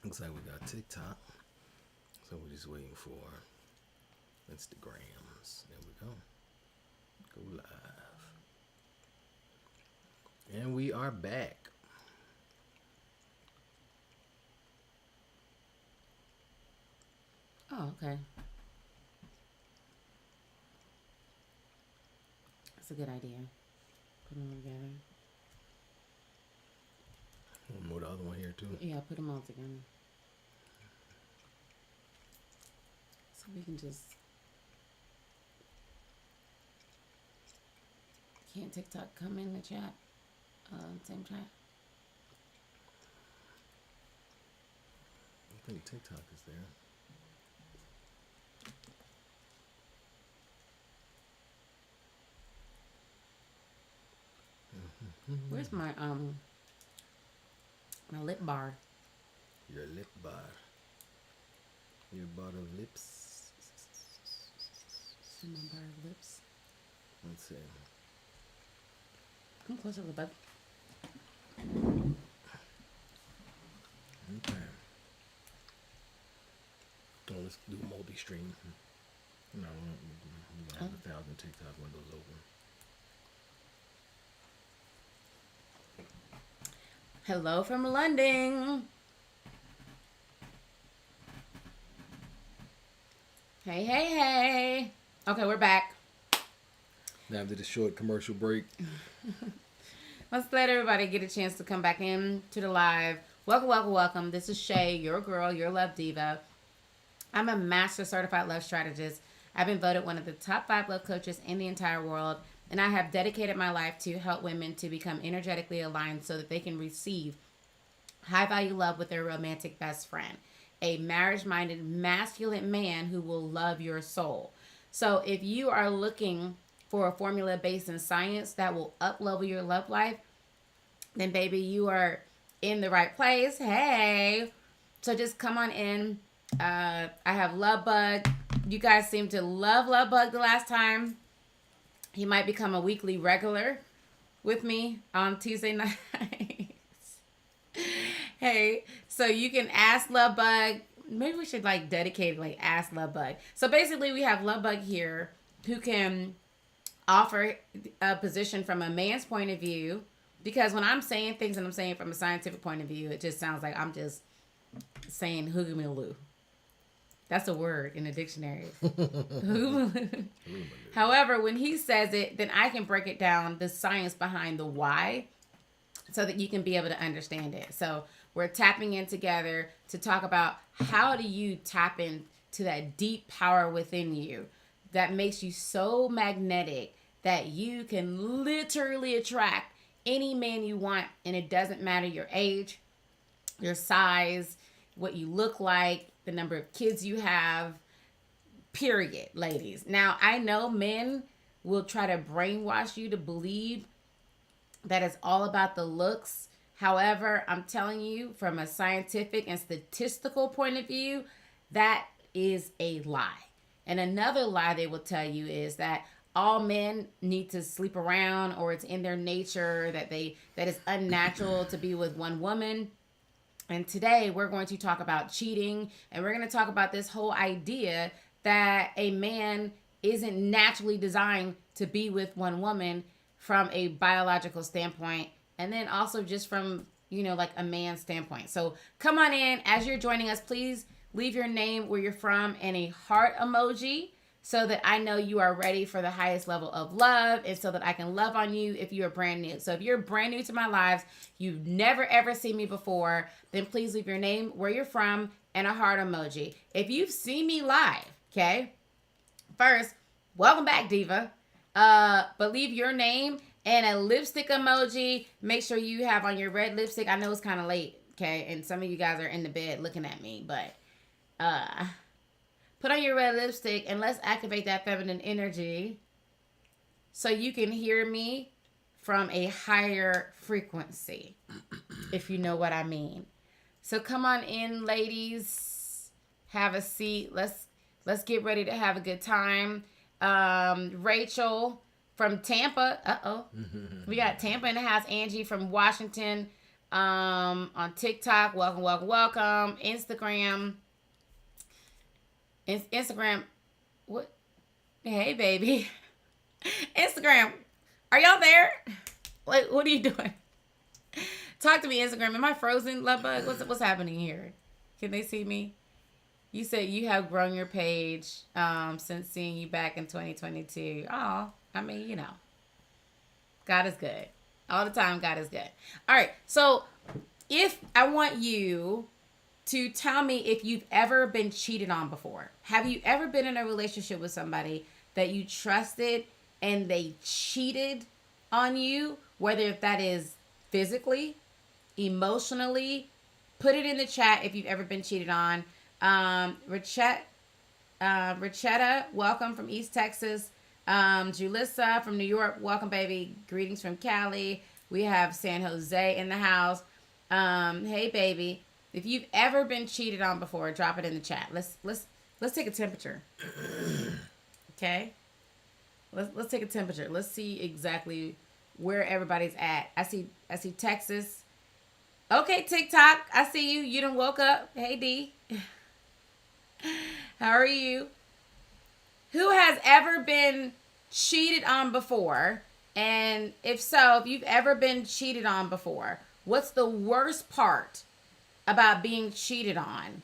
Looks like we got TikTok. So we're just waiting for Instagrams. There we go. Go live. And we are back. Oh, okay. That's a good idea. Put them together. One more, the other one here too. Yeah, put them all together. So we can just... Can't TikTok come in the chat? Same chat? I think TikTok is there. Where's my lip bar? Your lip bar. Your bar of lips. My bar of lips. Let's see. Come closer to the bug. Okay. Oh, let's do a multi-stream. No, we have 1,000 TikTok windows open. Hello from London. Hey, hey, hey. Okay, we're back. Now after the short commercial break. Let's let everybody get a chance to come back in to the live. Welcome, welcome, welcome. This is Shay, your girl, your love diva. I'm a Master Certified Love Strategist. I've been voted one of the top 5 love coaches in the entire world, and I have dedicated my life to help women to become energetically aligned so that they can receive high-value love with their romantic best friend, a marriage-minded, masculine man who will love your soul. So if you are looking for a formula based in science that will up-level your love life, then baby, you are in the right place. Hey! So just come on in. I have Love Bug. You guys seem to love Love Bug the last time. He might become a weekly regular with me on Tuesday nights. Hey, so you can ask Love Bug. Maybe we should like dedicate like ask Love Bug. So basically we have Love Bug here who can offer a position from a man's point of view, because when I'm saying things and I'm saying from a scientific point of view, it just sounds like I'm just saying hoogamaloo. That's a word in the dictionary. However, when he says it, then I can break it down, the science behind the why, so that you can be able to understand it. So we're tapping in together to talk about how do you tap into that deep power within you that makes you so magnetic that you can literally attract any man you want, and it doesn't matter your age, your size, what you look like, the number of kids you have, period, ladies. Now, I know men will try to brainwash you to believe that it's all about the looks. However, I'm telling you, from a scientific and statistical point of view, that is a lie. And another lie they will tell you is that all men need to sleep around, or it's in their nature that it's unnatural to be with one woman. And today we're going to talk about cheating, and we're going to talk about this whole idea that a man isn't naturally designed to be with one woman from a biological standpoint, and then also just from, like a man's standpoint. So come on in. As you're joining us, please leave your name, where you're from, and a heart emoji, so that I know you are ready for the highest level of love, and so that I can love on you if you are brand new. So if you're brand new to my lives, you've never ever seen me before, then please leave your name, where you're from, and a heart emoji. If you've seen me live, okay, first, welcome back, Diva. But leave your name and a lipstick emoji. Make sure you have on your red lipstick. I know it's kind of late, okay, and some of you guys are in the bed looking at me, but put on your red lipstick and let's activate that feminine energy so you can hear me from a higher frequency, if you know what I mean. So come on in, ladies. Have a seat. Let's get ready to have a good time. Rachel from Tampa. We got Tampa in the house. Angie from Washington. On TikTok, welcome. Instagram, what? Hey, baby. Instagram, are y'all there? Like, what are you doing? Talk to me, Instagram. Am I frozen, love bug? What's happening here? Can they see me? You said you have grown your page since seeing you back in 2022. Oh, I mean, you know, God is good. All the time, God is good. All right, so if I want you to tell me if you've ever been cheated on before. Have you ever been in a relationship with somebody that you trusted and they cheated on you, whether that is physically, emotionally? Put it in the chat if you've ever been cheated on. Richetta, welcome from East Texas. Julissa from New York, welcome, baby. Greetings from Cali. We have San Jose in the house. Hey, baby. If you've ever been cheated on before, drop it in the chat. Let's take a temperature. Okay? Let's take a temperature. Let's see exactly where everybody's at. I see Texas. Okay, TikTok. I see you. You done woke up. Hey, D. How are you? Who has ever been cheated on before? And if so, if you've ever been cheated on before, what's the worst part about being cheated on?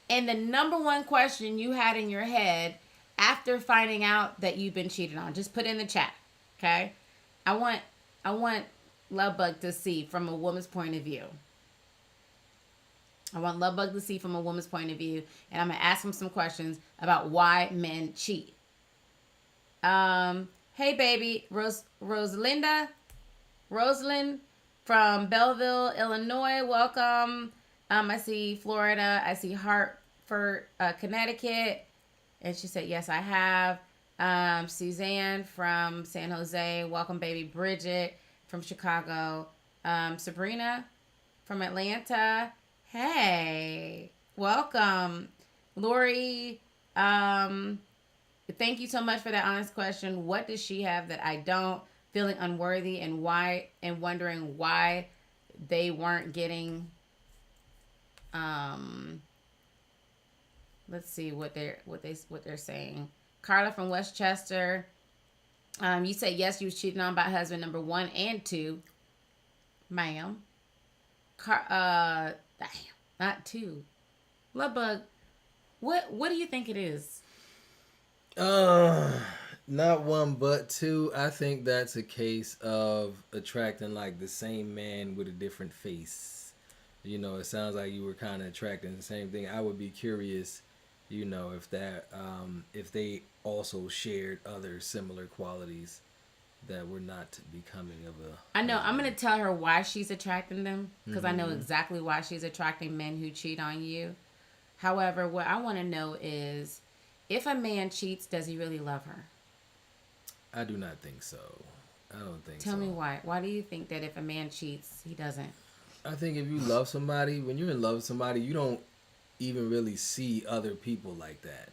And the number one question you had in your head after finding out that you've been cheated on, just put in the chat. Okay? I want Lovebug to see from a woman's point of view. I want Lovebug to see from a woman's point of view, and I'm gonna ask him some questions about why men cheat. Hey, baby, Rosalind from Belleville, Illinois. Welcome. I see Florida. I see Hartford, Connecticut, and she said yes, I have. Suzanne from San Jose. Welcome, baby. Bridget from Chicago. Sabrina from Atlanta. Hey, welcome. Lori, thank you so much for that honest question. What does she have that I don't? Feeling unworthy and why, and wondering why they weren't getting, let's see what they're saying. Carla from Westchester. You said yes, you was cheating on by husband number 1 and 2. Ma'am. Damn, not 2. Lovebug, what do you think it is? Not 1 but 2. I think that's a case of attracting like the same man with a different face. You know, it sounds like you were kind of attracting the same thing. I would be curious, you know, if that if they also shared other similar qualities that were not becoming of a... I know. I'm going to tell her why she's attracting them, because I know exactly why she's attracting men who cheat on you. However, what I want to know is, if a man cheats, does he really love her? I do not think so. I don't think so. Tell me why. Why do you think that if a man cheats, he doesn't? I think if you love somebody, when you're in love with somebody, you don't even really see other people like that.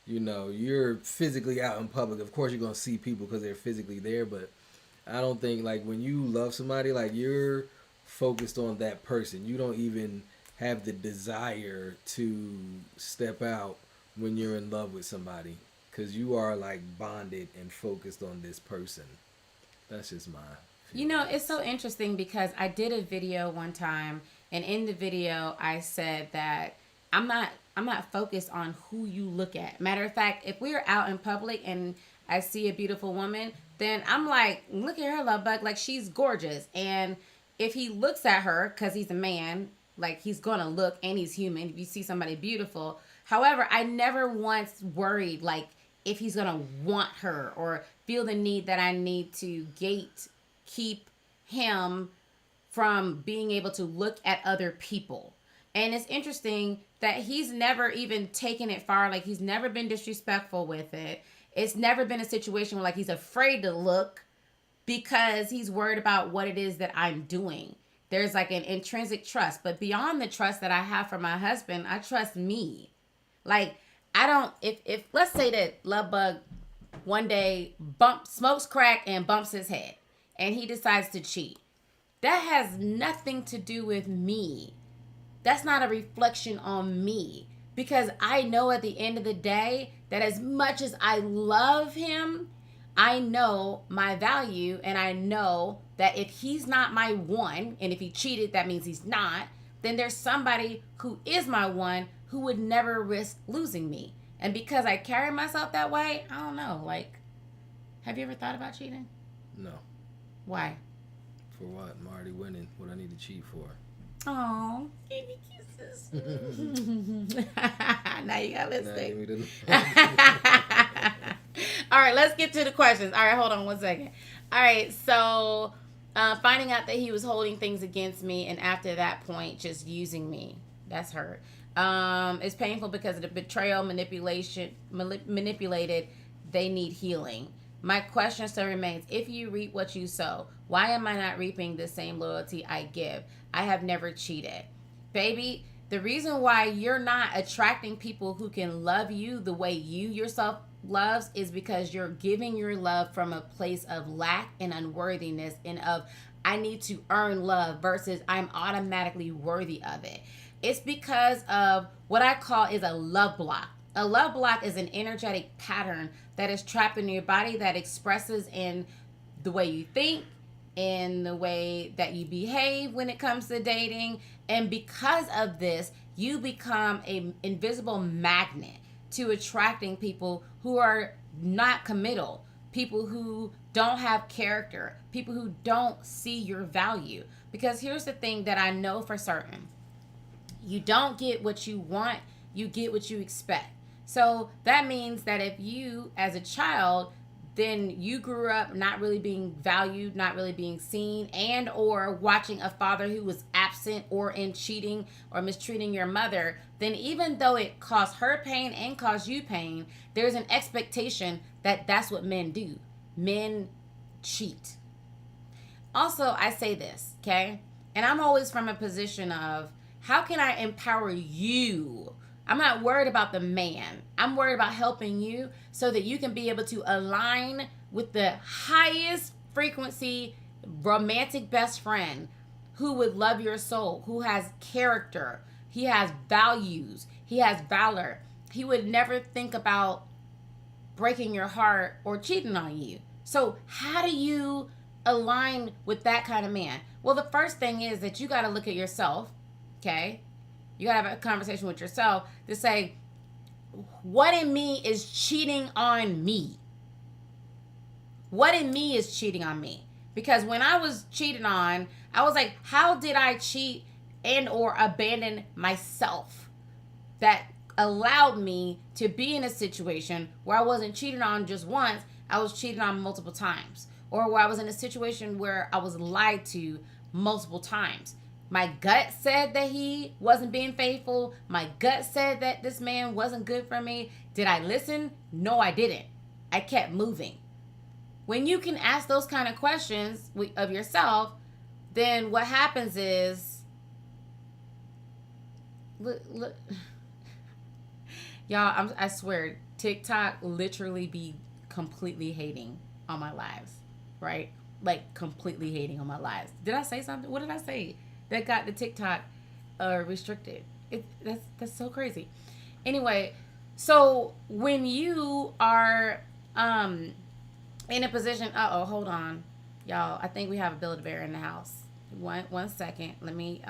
You know, you're physically out in public. Of course, you're going to see people because they're physically there. But I don't think, like, when you love somebody, like, you're focused on that person. You don't even have the desire to step out when you're in love with somebody, because you are, like, bonded and focused on this person. That's just my feeling. You know, it's so interesting because I did a video one time, and in the video, I said that I'm not focused on who you look at. Matter of fact, if we're out in public and I see a beautiful woman, then I'm like, look at her, Lovebug, like she's gorgeous. And if he looks at her, because he's a man, like he's gonna look, and he's human, if you see somebody beautiful. However, I never once worried like if he's gonna want her or feel the need that I need to keep him from being able to look at other people. And it's interesting that he's never even taken it far. Like, he's never been disrespectful with it. It's never been a situation where, like, he's afraid to look because he's worried about what it is that I'm doing. There's, like, an intrinsic trust. But beyond the trust that I have for my husband, I trust me. Like, I don't... If let's say that Lovebug one day smokes crack and bumps his head, and he decides to cheat, that has nothing to do with me. That's not a reflection on me. Because I know at the end of the day that as much as I love him, I know my value, and I know that if he's not my one, and if he cheated, that means he's not, then there's somebody who is my one who would never risk losing me. And because I carry myself that way, I don't know, like, have you ever thought about cheating? No. Why? For what? I'm already winning. What I need to cheat for? Oh, give me kisses. Now you got lipstick. All right, let's get to the questions. All right, hold on 1 second. All right, so finding out that he was holding things against me, and after that point, just using me. That's hurt. It's painful because of the betrayal, manipulated. They need healing. My question still remains, if you reap what you sow, why am I not reaping the same loyalty I give? I have never cheated. Baby, the reason why you're not attracting people who can love you the way you yourself loves is because you're giving your love from a place of lack and unworthiness, and of I need to earn love versus I'm automatically worthy of it. It's because of what I call is a love block. A love block is an energetic pattern that is trapped in your body that expresses in the way you think, in the way that you behave when it comes to dating. And because of this, you become an invisible magnet to attracting people who are not committal, people who don't have character, people who don't see your value. Because here's the thing that I know for certain. You don't get what you want, you get what you expect. So that means that if you, as a child, then you grew up not really being valued, not really being seen, and or watching a father who was absent or in cheating or mistreating your mother, then even though it caused her pain and caused you pain, there's an expectation that that's what men do. Men cheat. Also, I say this, okay? And I'm always from a position of, how can I empower you? I'm not worried about the man. I'm worried about helping you so that you can be able to align with the highest frequency romantic best friend who would love your soul, who has character, he has values, he has valor. He would never think about breaking your heart or cheating on you. So how do you align with that kind of man? Well, the first thing is that you got to look at yourself, okay? You got to have a conversation with yourself to say, what in me is cheating on me? What in me is cheating on me? Because when I was cheated on, I was like, how did I cheat and or abandon myself that allowed me to be in a situation where I wasn't cheated on just once, I was cheated on multiple times. Or where I was in a situation where I was lied to multiple times. My gut said that he wasn't being faithful. My gut said that this man wasn't good for me. Did I listen? No, I didn't. I kept moving. When you can ask those kind of questions of yourself, then what happens is, look. Y'all, I swear, TikTok literally be completely hating on my lives, right? Like completely hating on my lives. Did I say something? What did I say that got the TikTok restricted? That's so crazy. Anyway, so when you are in a position, hold on, y'all. I think we have a Build-A-Bear in the house. One second. Let me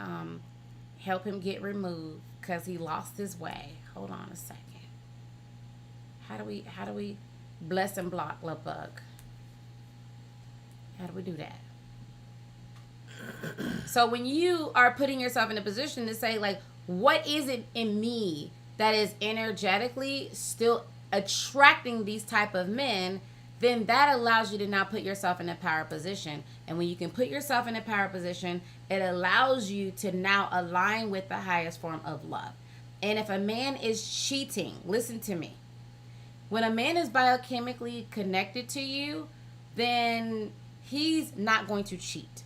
help him get removed because he lost his way. Hold on a second. How do we bless and block love bug? How do we do that? So when you are putting yourself in a position to say, like, what is it in me that is energetically still attracting these type of men, then that allows you to now put yourself in a power position. And when you can put yourself in a power position, it allows you to now align with the highest form of love. And if a man is cheating, listen to me. When a man is biochemically connected to you, then he's not going to cheat.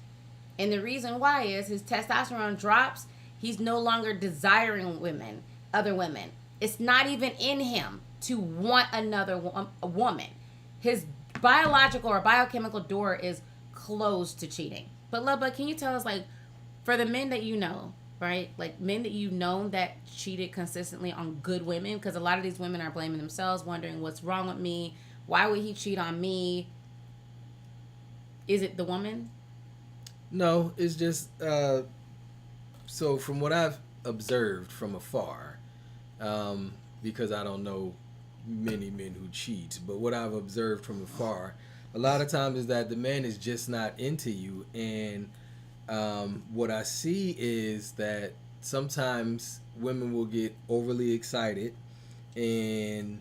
And the reason why is his testosterone drops. He's no longer desiring other women. It's not even in him to want another woman. His biological or biochemical door is closed to cheating. But love, but can you tell us, like, for the men that you know, right? Like men that you've known that cheated consistently on good women, because a lot of these women are blaming themselves, wondering what's wrong with me. Why would he cheat on me? Is it the woman? No, it's just so from what I've observed from afar, because I don't know many men who cheat, but what I've observed from afar, a lot of times is that the man is just not into you, and what I see is that sometimes women will get overly excited, and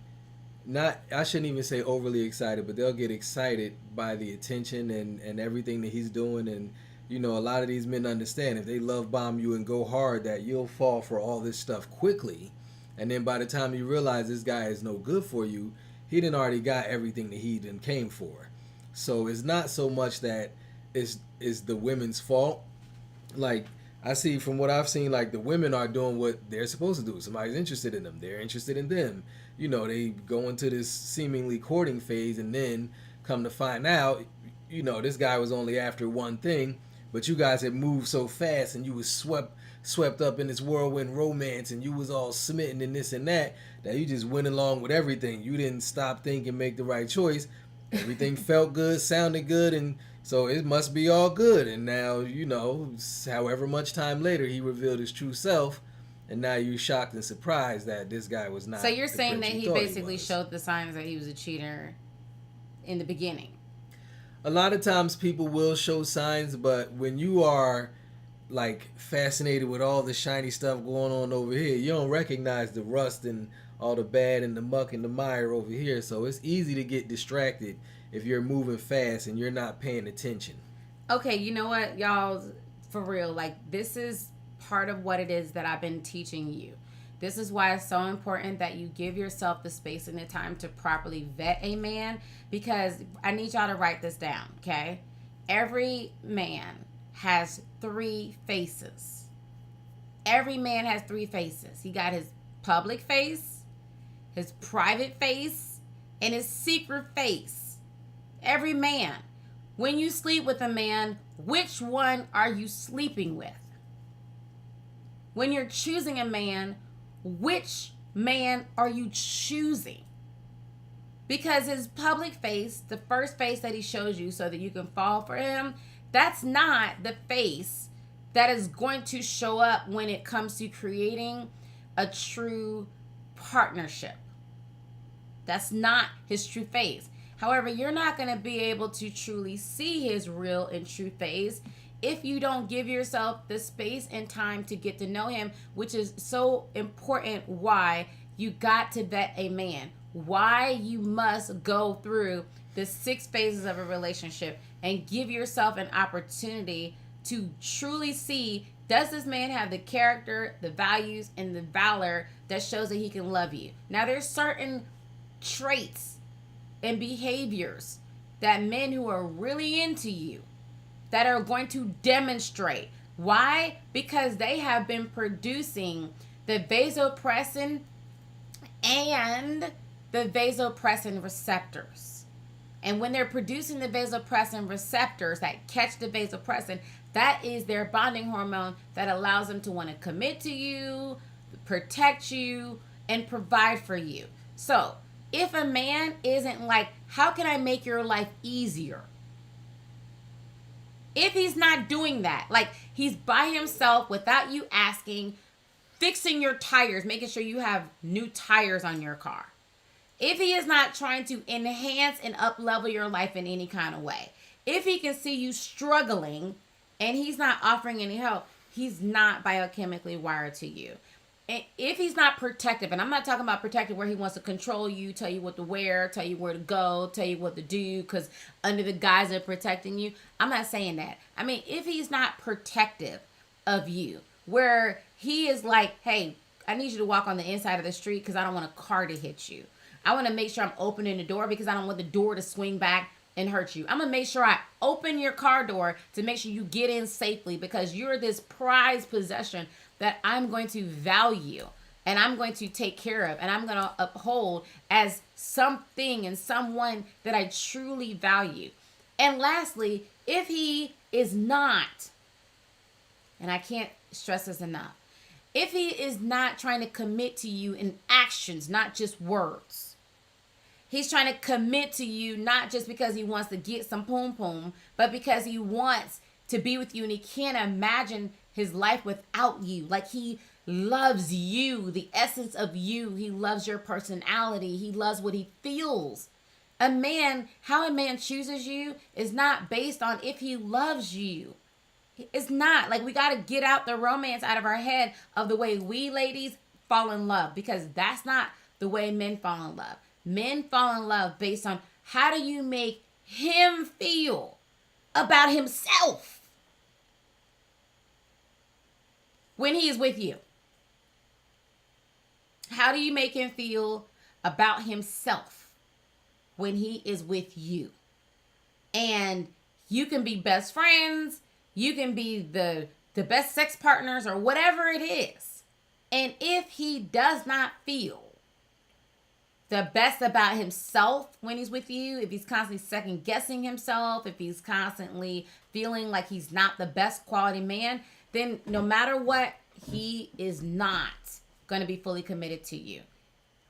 not I shouldn't even say overly excited, but they'll get excited by the attention and everything that he's doing. And a lot of these men understand if they love bomb you and go hard, that you'll fall for all this stuff quickly, and then by the time you realize this guy is no good for you, he done already got everything that he done came for. So it's not so much that it's the women's fault. Like, I see from what I've seen, like the women are doing what they're supposed to do. Somebody's interested in them, they're interested in them. They go into this seemingly courting phase, and then come to find out, this guy was only after one thing, but you guys had moved so fast, and you was swept up in this whirlwind romance, and you was all smitten in this and that you just went along with everything. You didn't stop, think, and make the right choice. Everything felt good, sounded good, and so it must be all good. And now, however much time later, he revealed his true self, and now you're shocked and surprised that this guy was not. So you're the saying prince that you he thought basically showed the signs that he was a cheater in the beginning. A lot of times people will show signs, but when you are like fascinated with all the shiny stuff going on over here, you don't recognize the rust and all the bad and the muck and the mire over here. So it's easy to get distracted if you're moving fast and you're not paying attention. Okay, you know what, y'all, for real, like, this is part of what it is that I've been teaching you. This is why it's so important that you give yourself the space and the time to properly vet a man, because I need y'all to write this down, okay? Every man has 3 faces. Every man has 3 faces. He got his public face, his private face, and his secret face. Every man. When you sleep with a man, which one are you sleeping with? When you're choosing a man, which man are you choosing? Because his public face, the first face that he shows you so that you can fall for him, that's not the face that is going to show up when it comes to creating a true partnership. That's not his true face. However, you're not going to be able to truly see his real and true face if you don't give yourself the space and time to get to know him, which is so important. Why you got to vet a man, why you must go through the 6 phases of a relationship and give yourself an opportunity to truly see, does this man have the character, the values, and the valor that shows that he can love you? Now, there's certain traits and behaviors that men who are really into you that are going to demonstrate. Why? Because they have been producing the vasopressin and the vasopressin receptors. And when they're producing the vasopressin receptors that catch the vasopressin, that is their bonding hormone that allows them to want to commit to you, protect you, and provide for you. So if a man isn't like, how can I make your life easier? If he's not doing that, like he's by himself without you asking, fixing your tires, making sure you have new tires on your car. If he is not trying to enhance and up-level your life in any kind of way. If he can see you struggling and he's not offering any help, he's not biochemically wired to you. And if he's not protective, and I'm not talking about protective where he wants to control you, tell you what to wear, tell you where to go, tell you what to do, because under the guise of protecting you, I'm not saying that. I mean, if he's not protective of you, where he is like, hey, I need you to walk on the inside of the street because I don't want a car to hit you. I want to make sure I'm opening the door because I don't want the door to swing back and hurt you. I'm going to make sure I open your car door to make sure you get in safely because you're this prized possession that I'm going to value and I'm going to take care of and I'm going to uphold as something and someone that I truly value. And lastly, if he is not, and I can't stress this enough, if he is not trying to commit to you in actions, not just words, he's trying to commit to you not just because he wants to get some poom poom, but because he wants to be with you and he can't imagine his life without you. Like, he loves you, the essence of you. He loves your personality. He loves what he feels. How a man chooses you is not based on if he loves you. It's not. Like, we got to get out the romance out of our head of the way we ladies fall in love, because that's not the way men fall in love. Men fall in love based on how do you make him feel about himself when he is with you. How do you make him feel about himself when he is with you? And you can be best friends. You can be the best sex partners or whatever it is. And if he does not feel the best about himself when he's with you, if he's constantly second guessing himself, if he's constantly feeling like he's not the best quality man, then no matter what, he is not going to be fully committed to you.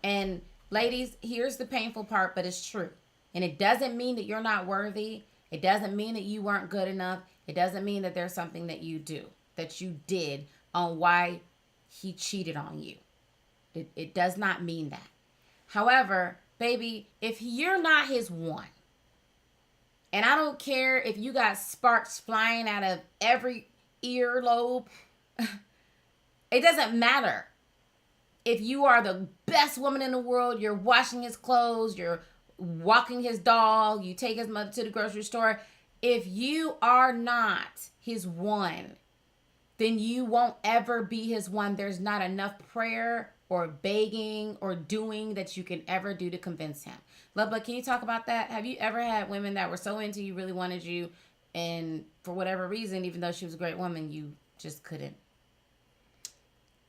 And ladies, here's the painful part, but it's true. And it doesn't mean that you're not worthy. It doesn't mean that you weren't good enough. It doesn't mean that there's something that you did on why he cheated on you. It does not mean that. However, baby, if you're not his one, and I don't care if you got sparks flying out of every earlobe, it doesn't matter. If you are the best woman in the world, you're washing his clothes, you're walking his dog, you take his mother to the grocery store, if you are not his one, then you won't ever be his one. There's not enough prayer or begging or doing that you can ever do to convince him. Love, but can you talk about that? Have you ever had women that were so into you, really wanted you, and for whatever reason, even though she was a great woman, you just couldn't?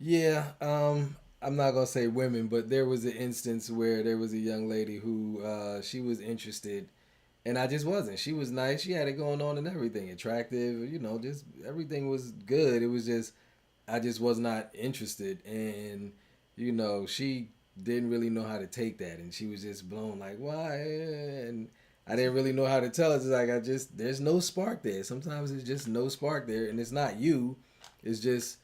Yeah, I'm not gonna say women, but there was an instance where there was a young lady who she was interested, and I just wasn't. She was nice. She had it going on and everything, attractive. Just everything was good. It was just I just was not interested, and she didn't really know how to take that, and she was just blown like, why? And I didn't really know how to tell her. It's like there's no spark there. Sometimes there's just no spark there, and it's not you. It's just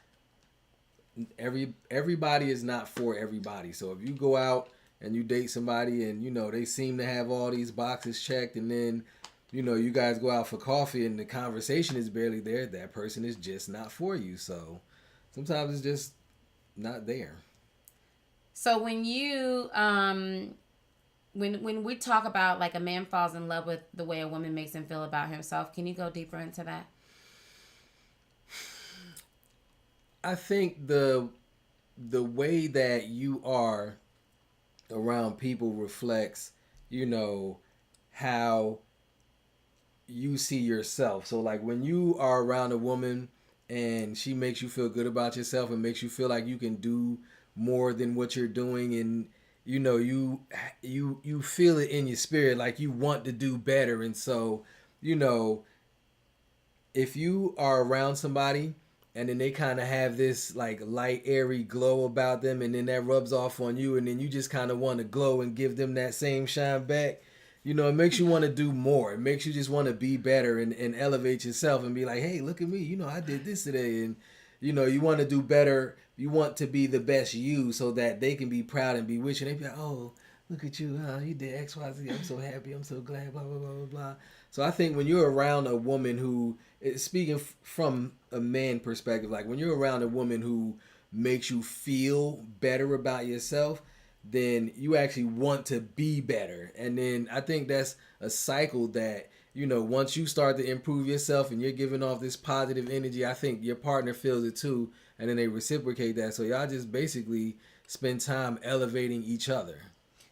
everybody is not for everybody. So if you go out and you date somebody and they seem to have all these boxes checked, and then you guys go out for coffee and the conversation is barely there, that person is just not for you. So sometimes it's just not there. So when you when we talk about like a man falls in love with the way a woman makes him feel about himself, can you go deeper into that? I think the way that you are around people reflects, how you see yourself. So like when you are around a woman and she makes you feel good about yourself and makes you feel like you can do more than what you're doing, and you feel it in your spirit, like you want to do better. And so if you are around somebody and then they kind of have this like light, airy glow about them, and then that rubs off on you, and then you just kind of want to glow and give them that same shine back, it makes you want to do more. It makes you just want to be better and elevate yourself and be like, hey, look at me, I did this today. And you want to do better. You want to be the best you, so that they can be proud and be with you. They be like, oh, look at you, huh? You did X, Y, Z. I'm so happy. I'm so glad, blah, blah, blah, blah, blah. So I think when you're around a woman who, speaking from a man perspective, like when you're around a woman who makes you feel better about yourself, then you actually want to be better. And then I think that's a cycle that, once you start to improve yourself and you're giving off this positive energy, I think your partner feels it too. And then they reciprocate that. So y'all just basically spend time elevating each other.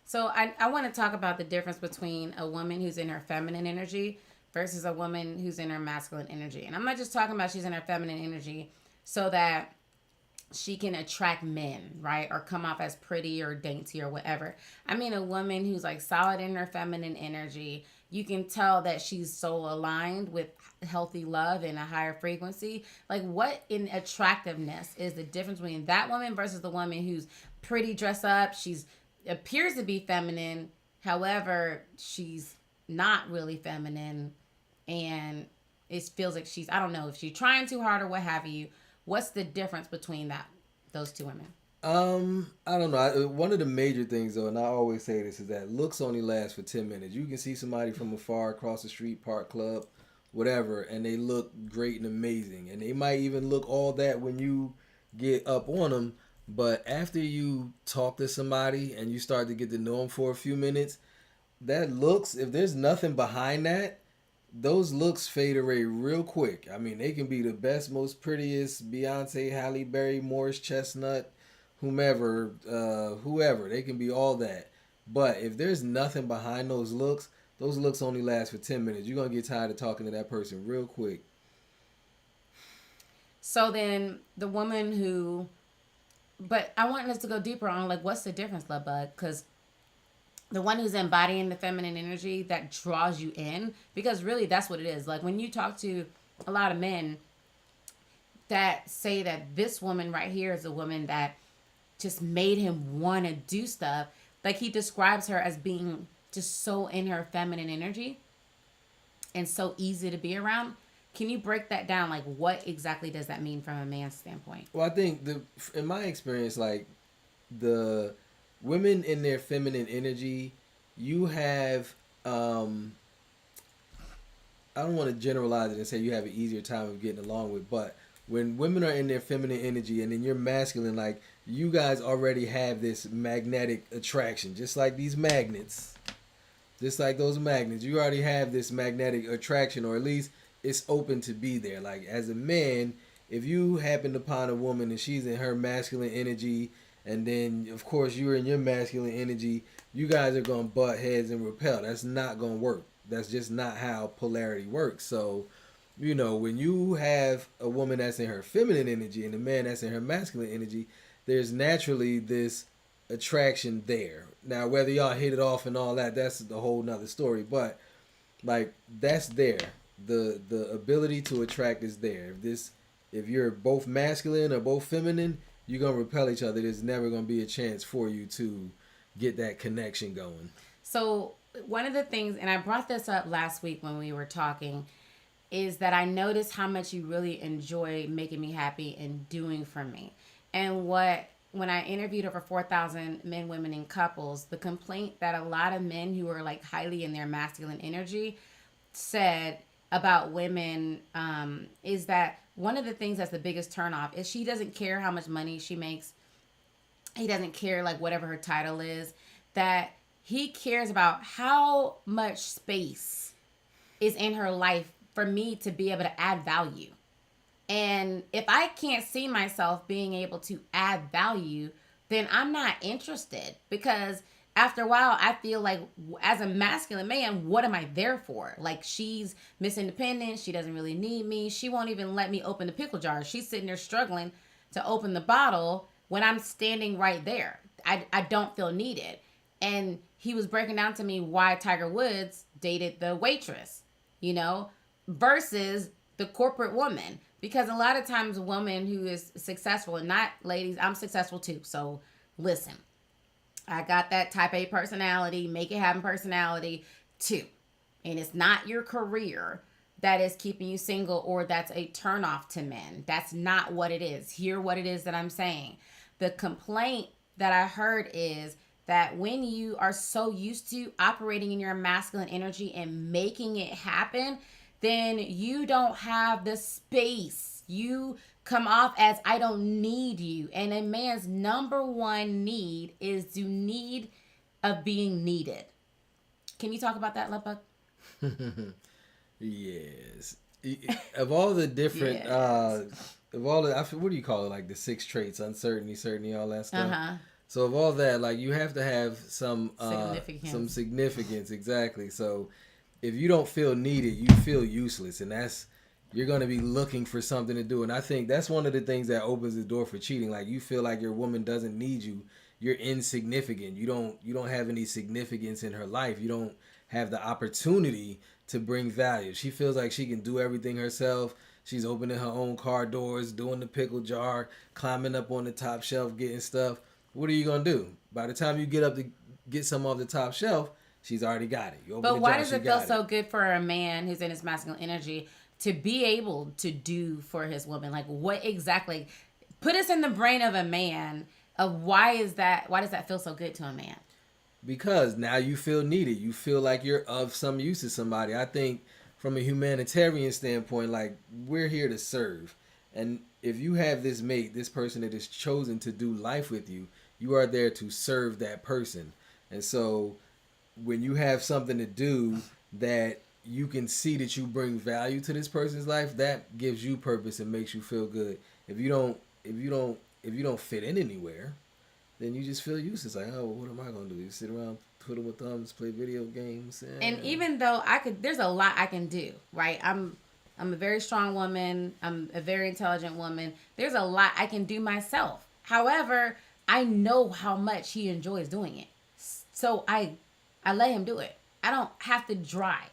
So I want to talk about the difference between a woman who's in her feminine energy versus a woman who's in her masculine energy. And I'm not just talking about she's in her feminine energy so that she can attract men, right? Or come off as pretty or dainty or whatever. I mean, a woman who's like solid in her feminine energy, you can tell that she's so aligned with healthy love and a higher frequency. Like, what in attractiveness is the difference between that woman versus the woman who's pretty dressed up? She's appears to be feminine, however, she's not really feminine, and it feels like she's, I don't know if she's trying too hard or what have you. What's the difference between those two women? I don't know. One of the major things, though, and I always say this, is that looks only last for 10 minutes. You can see somebody from afar, across the street, park, club, whatever, and they look great and amazing. And they might even look all that when you get up on them. But after you talk to somebody and you start to get to know them for a few minutes, that looks, if there's nothing behind that, those looks fade away real quick. I mean, they can be the best, most prettiest Beyonce, Halle Berry, Morris Chestnut, whoever. They can be all that. But if there's nothing behind those looks only last for 10 minutes. You're going to get tired of talking to that person real quick. So then the woman who, but I want us to go deeper on, like, what's the difference, Love Bug? Because the one who's embodying the feminine energy that draws you in, because really that's what it is. Like, when you talk to a lot of men that say that this woman right here is a woman that just made him want to do stuff, like, he describes her as being just so in her feminine energy and so easy to be around. Can you break that down? Like, what exactly does that mean from a man's standpoint? Well, I think in my experience, like, the women in their feminine energy, you have, I don't want to generalize it and say you have an easier time of getting along with, but when women are in their feminine energy and then you're masculine, like, you guys already have this magnetic attraction, just like these magnets. Just like those magnets, you already have this magnetic attraction, or at least it's open to be there. Like, as a man, if you happen upon a woman and she's in her masculine energy, and then, of course, you're in your masculine energy, you guys are going to butt heads and repel. That's not going to work. That's just not how polarity works. So, you know, when you have a woman that's in her feminine energy and a man that's in her masculine energy, there's naturally this attraction there. Now, whether y'all hit it off and all that, that's a whole nother story. But, like, that's there. The ability to attract is there. If you're both masculine or both feminine, you're going to repel each other. There's never going to be a chance for you to get that connection going. So one of the things, and I brought this up last week when we were talking, is that I noticed how much you really enjoy making me happy and doing for me. And when I interviewed over 4,000 men, women, and couples, the complaint that a lot of men who are like highly in their masculine energy said about women is that one of the things that's the biggest turnoff is she doesn't care how much money she makes. He doesn't care, like, whatever her title is, that he cares about how much space is in her life for me to be able to add value. And if I can't see myself being able to add value, then I'm not interested, because after a while, I feel like as a masculine man, what am I there for? Like, she's Miss Independent. She doesn't really need me. She won't even let me open the pickle jar. She's sitting there struggling to open the bottle when I'm standing right there. I don't feel needed. And he was breaking down to me why Tiger Woods dated the waitress, you know, versus the corporate woman. Because a lot of times a woman who is successful, and not, ladies, I'm successful too. So listen. I got that type A personality, make it happen personality too. And it's not your career that is keeping you single or that's a turnoff to men. That's not what it is. Hear what it is that I'm saying. The complaint that I heard is that when you are so used to operating in your masculine energy and making it happen, then you don't have the space. You come off as, I don't need you. And a man's number one need is the need of being needed. Can you talk about that, Love Bug? Yes. Of all the different, what do you call it? Like the 6 traits: uncertainty, certainty, all that stuff. Uh-huh. So of all that, like, you have to have some significance. Exactly. So if you don't feel needed, you feel useless. And that's you're going to be looking for something to do. And I think that's one of the things that opens the door for cheating. Like, you feel like your woman doesn't need you. You're insignificant. You don't have any significance in her life. You don't have the opportunity to bring value. She feels like she can do everything herself. She's opening her own car doors, doing the pickle jar, climbing up on the top shelf, getting stuff. What are you going to do? By the time you get up to get some off the top shelf, she's already got it. You open But the why jar, does she it feel got so good for a man who's in his masculine energy to be able to do for his woman? Like, what exactly? Put us in the brain of a man of why does that feel so good to a man? Because now you feel needed. You feel like you're of some use to somebody. I think from a humanitarian standpoint, like, we're here to serve. And if you have this mate, this person that is chosen to do life with you, you are there to serve that person. And so when you have something to do that you can see that you bring value to this person's life, that gives you purpose and makes you feel good. If you don't fit in anywhere, then you just feel useless. Like, oh, what am I gonna do? You sit around, twiddle my thumbs, play video games. And even though there's a lot I can do, right? I'm a very strong woman. I'm a very intelligent woman. There's a lot I can do myself. However, I know how much he enjoys doing it. So I let him do it. I don't have to drive.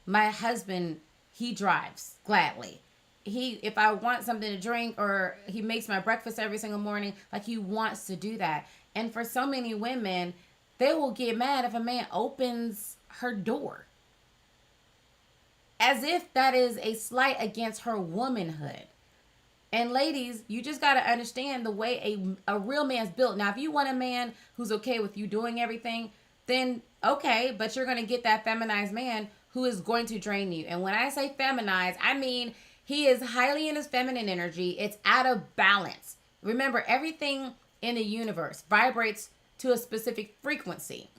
My husband, he drives gladly. If I want something to drink, or he makes my breakfast every single morning, like, he wants to do that. And for so many women, they will get mad if a man opens her door, as if that is a slight against her womanhood. And ladies, you just got to understand the way a real man's built. Now, if you want a man who's okay with you doing everything, then okay, but you're going to get that feminized man who is going to drain you. And when I say feminized, I mean he is highly in his feminine energy. It's out of balance. Remember, everything in the universe vibrates to a specific frequency.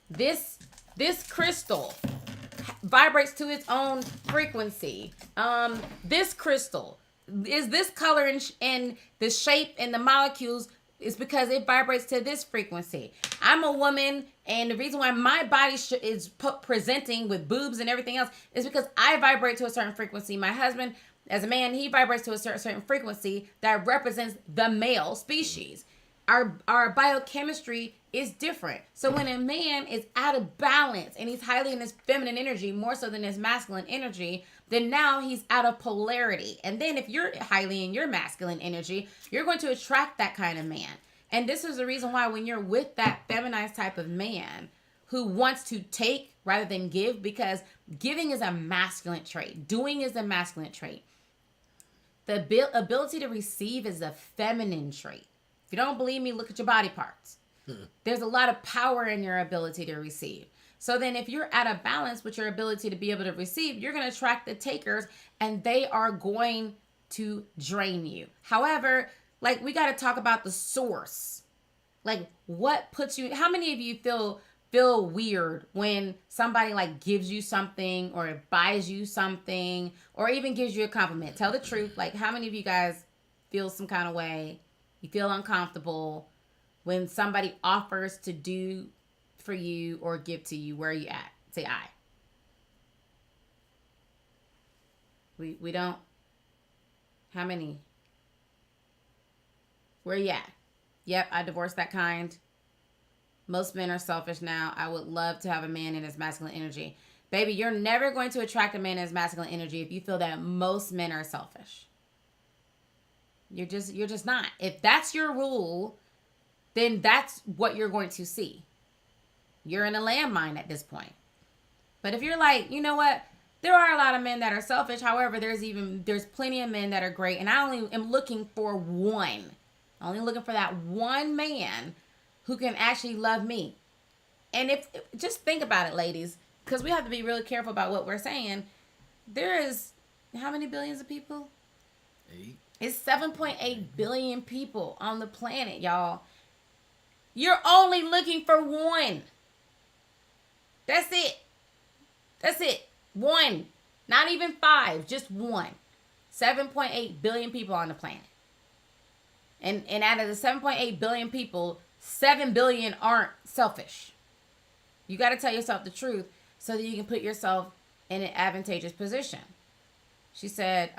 This crystal vibrates to its own frequency. This crystal is this color and the shape and the molecules is because it vibrates to this frequency. I'm a woman, and the reason why my body is presenting with boobs and everything else is because I vibrate to a certain frequency. My husband, as a man, he vibrates to a certain frequency that represents the male species. Our biochemistry is different. So when a man is out of balance and he's highly in his feminine energy, more so than his masculine energy, then now he's out of polarity. And then if you're highly in your masculine energy, you're going to attract that kind of man. And this is the reason why when you're with that feminized type of man who wants to take rather than give, because giving is a masculine trait. Doing is a masculine trait. The ability to receive is a feminine trait. If you don't believe me, look at your body parts. There's a lot of power in your ability to receive. So then if you're out of balance with your ability to be able to receive, you're going to attract the takers, and they are going to drain you. However, like, we got to talk about the source. Like, what puts you, how many of you feel weird when somebody like gives you something or buys you something or even gives you a compliment? Tell the truth. Like, how many of you guys feel some kind of way? You feel uncomfortable when somebody offers to do for you or give to you? Where are you at? Say I. We don't. How many? Where are you at? Yep, I divorced that kind. Most men are selfish now. I would love to have a man in his masculine energy. Baby, you're never going to attract a man in his masculine energy if you feel that most men are selfish. You're just not. If that's your rule, then that's what you're going to see. You're in a landmine at this point. But if you're like, you know what? There are a lot of men that are selfish. However, there's plenty of men that are great. And I only am looking for one. I'm only looking for that one man who can actually love me. And just think about it, ladies, because we have to be really careful about what we're saying. There is how many billions of people? 8. It's 7.8 billion people on the planet, y'all. You're only looking for one. That's it. That's it. One. Not even 5, just one. 7.8 billion people on the planet. And out of the 7.8 billion people, 7 billion aren't selfish. You got to tell yourself the truth so that you can put yourself in an advantageous position. She said,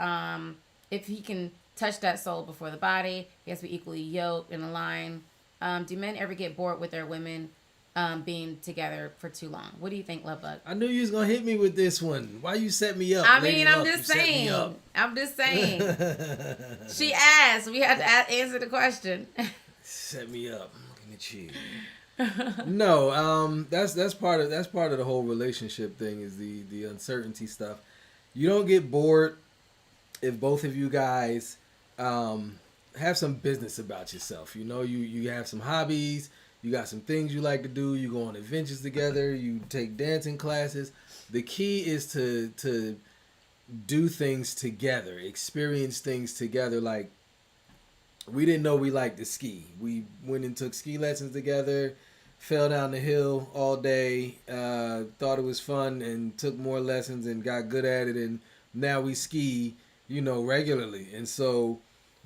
if he can touch that soul before the body, he has to be equally yoked and aligned. Do men ever get bored with their women being together for too long? What do you think, Love Bug? I knew you was gonna hit me with this one. Why you set me up? I Lady mean, Luck, I'm you just set me saying. up. I'm just saying. She asked. We had to answer the question. Set me up. I'm looking at you. No, that's part of the whole relationship thing is the uncertainty stuff. You don't get bored if both of you guys have some business about yourself. You know, you have some hobbies, you got some things you like to do, you go on adventures together, you take dancing classes. The key is to do things together, experience things together. Like, we didn't know we liked to ski. We went and took ski lessons together, fell down the hill all day, thought it was fun, and took more lessons and got good at it. And now we ski, regularly. And so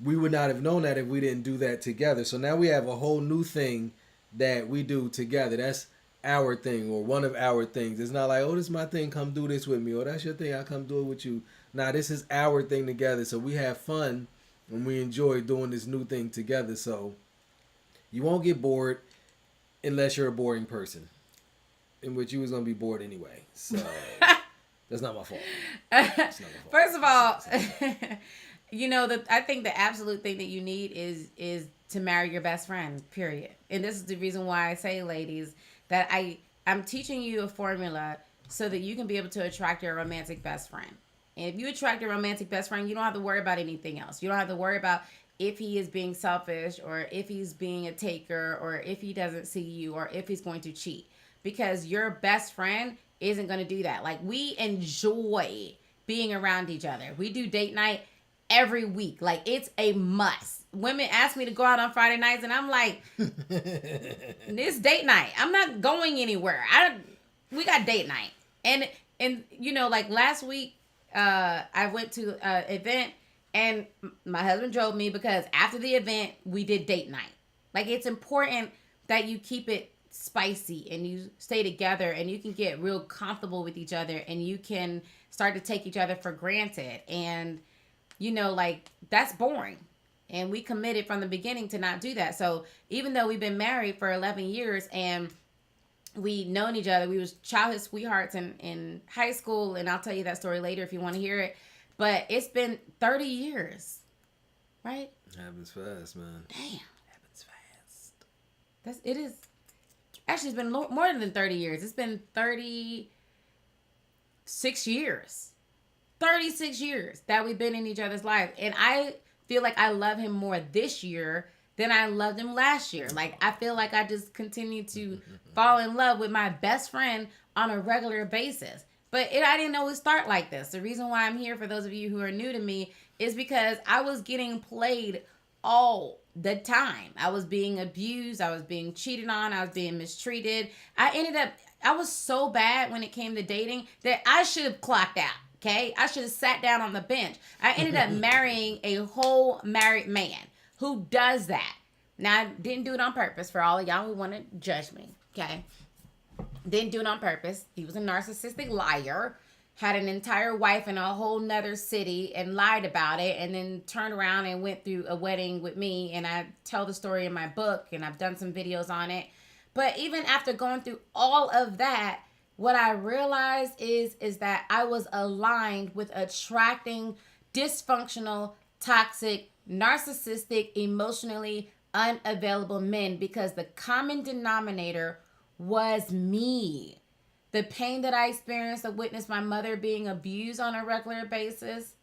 we would not have known that if we didn't do that together. So now we have a whole new thing that we do together. That's our thing, or one of our things. It's not like, oh, this is my thing, come do this with me, or that's your thing, I'll come do it with you. Nah, this is our thing together. So we have fun and we enjoy doing this new thing together. So you won't get bored unless you're a boring person, in which you was going to be bored anyway. So that's not my fault. That's not my fault. First of all, I think the absolute thing that you need is to marry your best friend, period. And this is the reason why I say, ladies, that I'm teaching you a formula so that you can be able to attract your romantic best friend. And if you attract your romantic best friend, you don't have to worry about anything else. You don't have to worry about if he is being selfish, or if he's being a taker, or if he doesn't see you, or if he's going to cheat. Because your best friend isn't going to do that. Like, we enjoy being around each other. We do date night every week. Like, it's a must. Women ask me to go out on Friday nights, and I'm like, it's date night. I'm not going anywhere. We got date night. And like last week, I went to an event, and my husband drove me because after the event, we did date night. Like, it's important that you keep it spicy and you stay together and you can get real comfortable with each other and you can start to take each other for granted. And, that's boring. And we committed from the beginning to not do that. So even though we've been married for 11 years and we known each other, we was childhood sweethearts in high school, and I'll tell you that story later if you want to hear it. But it's been 30 years, right? Happens fast, man. Damn. Happens fast. It is. Actually, it's been more than 30 years. It's been 36 years. 36 years that we've been in each other's life. And I feel like I love him more this year than I loved him last year. Like, I feel like I just continue to fall in love with my best friend on a regular basis. But I didn't know it would start like this. The reason why I'm here, for those of you who are new to me, is because I was getting played all the time. I was being abused. I was being cheated on. I was being mistreated. I was so bad when it came to dating that I should have clocked out. Okay? I should have sat down on the bench. I ended up marrying a whole married man who does that. Now, I didn't do it on purpose, for all of y'all who want to judge me. Okay? Didn't do it on purpose. He was a narcissistic liar. Had an entire wife in a whole nother city and lied about it, and then turned around and went through a wedding with me. And I tell the story in my book, and I've done some videos on it. But even after going through all of that, what I realized is that I was aligned with attracting dysfunctional, toxic, narcissistic, emotionally unavailable men, because the common denominator was me. The pain that I experienced of witness my mother being abused on a regular basis,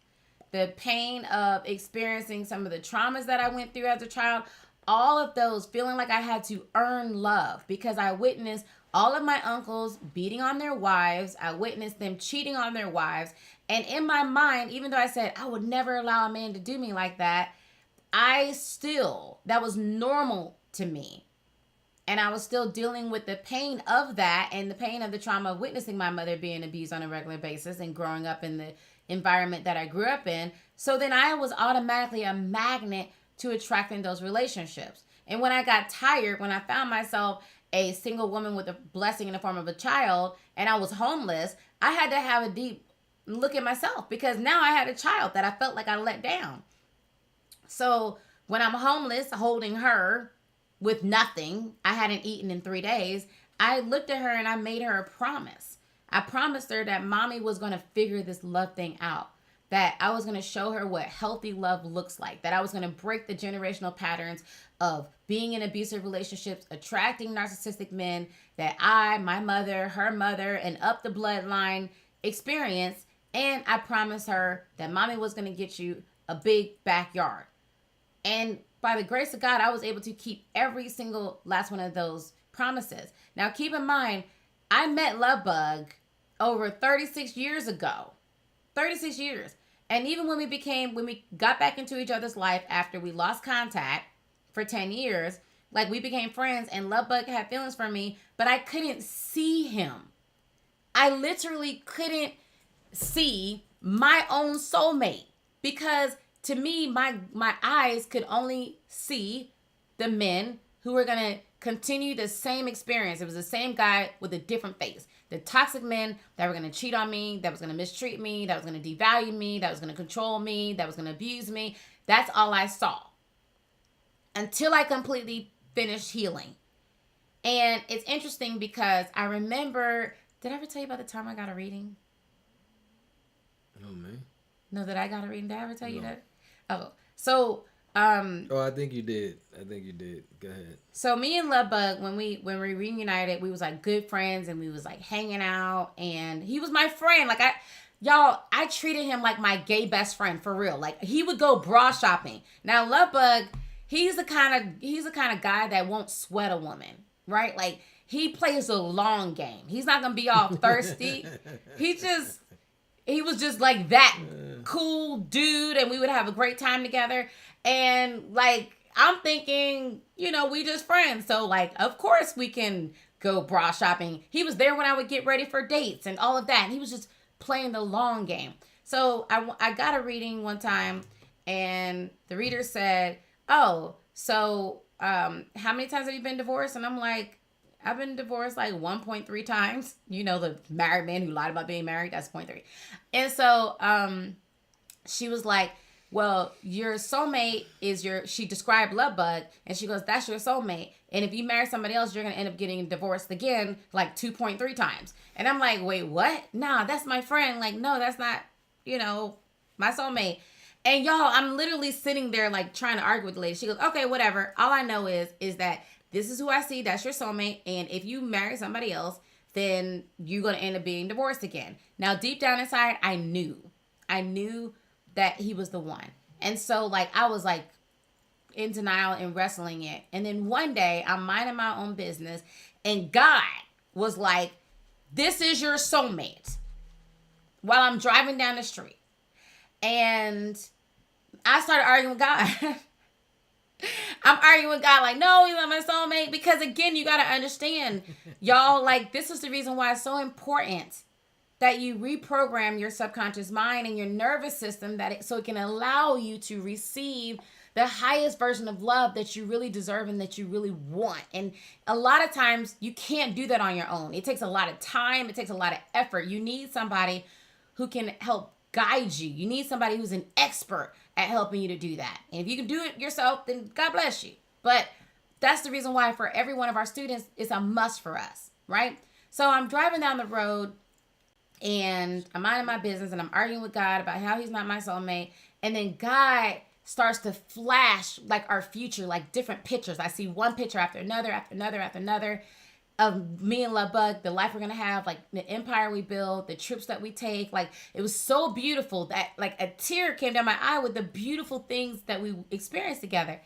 the pain of experiencing some of the traumas that I went through as a child, all of those, feeling like I had to earn love because I witnessed all of my uncles beating on their wives. I witnessed them cheating on their wives. And in my mind, even though I said I would never allow a man to do me like that, that was normal to me. And I was still dealing with the pain of that and the pain of the trauma of witnessing my mother being abused on a regular basis and growing up in the environment that I grew up in. So then I was automatically a magnet to attracting those relationships. And when I got tired, when I found myself a single woman with a blessing in the form of a child and I was homeless, I had to have a deep and look at myself, because now I had a child that I felt like I let down. So when I'm homeless, holding her with nothing, I hadn't eaten in 3 days, I looked at her and I made her a promise. I promised her that mommy was going to figure this love thing out, that I was going to show her what healthy love looks like, that I was going to break the generational patterns of being in abusive relationships, attracting narcissistic men that I, my mother, her mother, and up the bloodline experienced. And I promised her that mommy was going to get you a big backyard. And by the grace of God, I was able to keep every single last one of those promises. Now, keep in mind, I met Lovebug over 36 years ago. 36 years. And even when we got back into each other's life after we lost contact for 10 years, like, we became friends, and Lovebug had feelings for me, but I couldn't see him. I literally couldn't see my own soulmate, because to me, my eyes could only see the men who were going to continue the same experience. It was the same guy with a different face. The toxic men that were going to cheat on me, that was going to mistreat me, that was going to devalue me, that was going to control me, that was going to abuse me. That's all I saw until I completely finished healing. And it's interesting because I remember, did I ever tell you about the time I got a reading? Oh, man. No, that I got a reading. Did I ever tell you No. that? Oh, so Oh, I think you did. Go ahead. so me and Lovebug, when we reunited, we was like good friends, and we was like hanging out, and he was my friend. Like, I treated him like my gay best friend, for real. Like, he would go bra shopping. Now, Lovebug, he's the kind of guy that won't sweat a woman, right? Like, he plays a long game. He's not gonna be all thirsty. He was just like that cool dude, and we would have a great time together. And like, I'm thinking, we just friends. So like, of course we can go bra shopping. He was there when I would get ready for dates and all of that. And he was just playing the long game. So I got a reading one time, and the reader said, oh, so how many times have you been divorced? And I'm like, I've been divorced like 1.3 times. The married man who lied about being married, that's 0.3. And so she was like, well, your soulmate is she described Lovebug, and she goes, that's your soulmate. And if you marry somebody else, you're going to end up getting divorced again like 2.3 times. And I'm like, wait, what? Nah, that's my friend. Like, no, that's not, my soulmate. And y'all, I'm literally sitting there like trying to argue with the lady. She goes, okay, whatever. All I know is that this is who I see. That's your soulmate. And if you marry somebody else, then you're going to end up being divorced again. Now, deep down inside, I knew that he was the one. And so like, I was like in denial and wrestling it. And then one day I'm minding my own business, and God was like, this is your soulmate, while I'm driving down the street. And I started arguing with God. I'm arguing with God like, no, he's not my soulmate. Because again, you got to understand, y'all, like, this is the reason why it's so important that you reprogram your subconscious mind and your nervous system so it can allow you to receive the highest version of love that you really deserve and that you really want. And a lot of times you can't do that on your own. It takes a lot of time. It takes a lot of effort. You need somebody who can help guide you. You need somebody who's an expert at helping you to do that. And if you can do it yourself, then God bless you. But that's the reason why for every one of our students, it's a must for us, right? So I'm driving down the road, and I'm minding my business, and I'm arguing with God about how he's not my soulmate. And then God starts to flash like our future, like different pictures. I see one picture after another, after another, after another of me and Lovebug, the life we're going to have, like the empire we build, the trips that we take. Like, it was so beautiful that like a tear came down my eye with the beautiful things that we experienced together.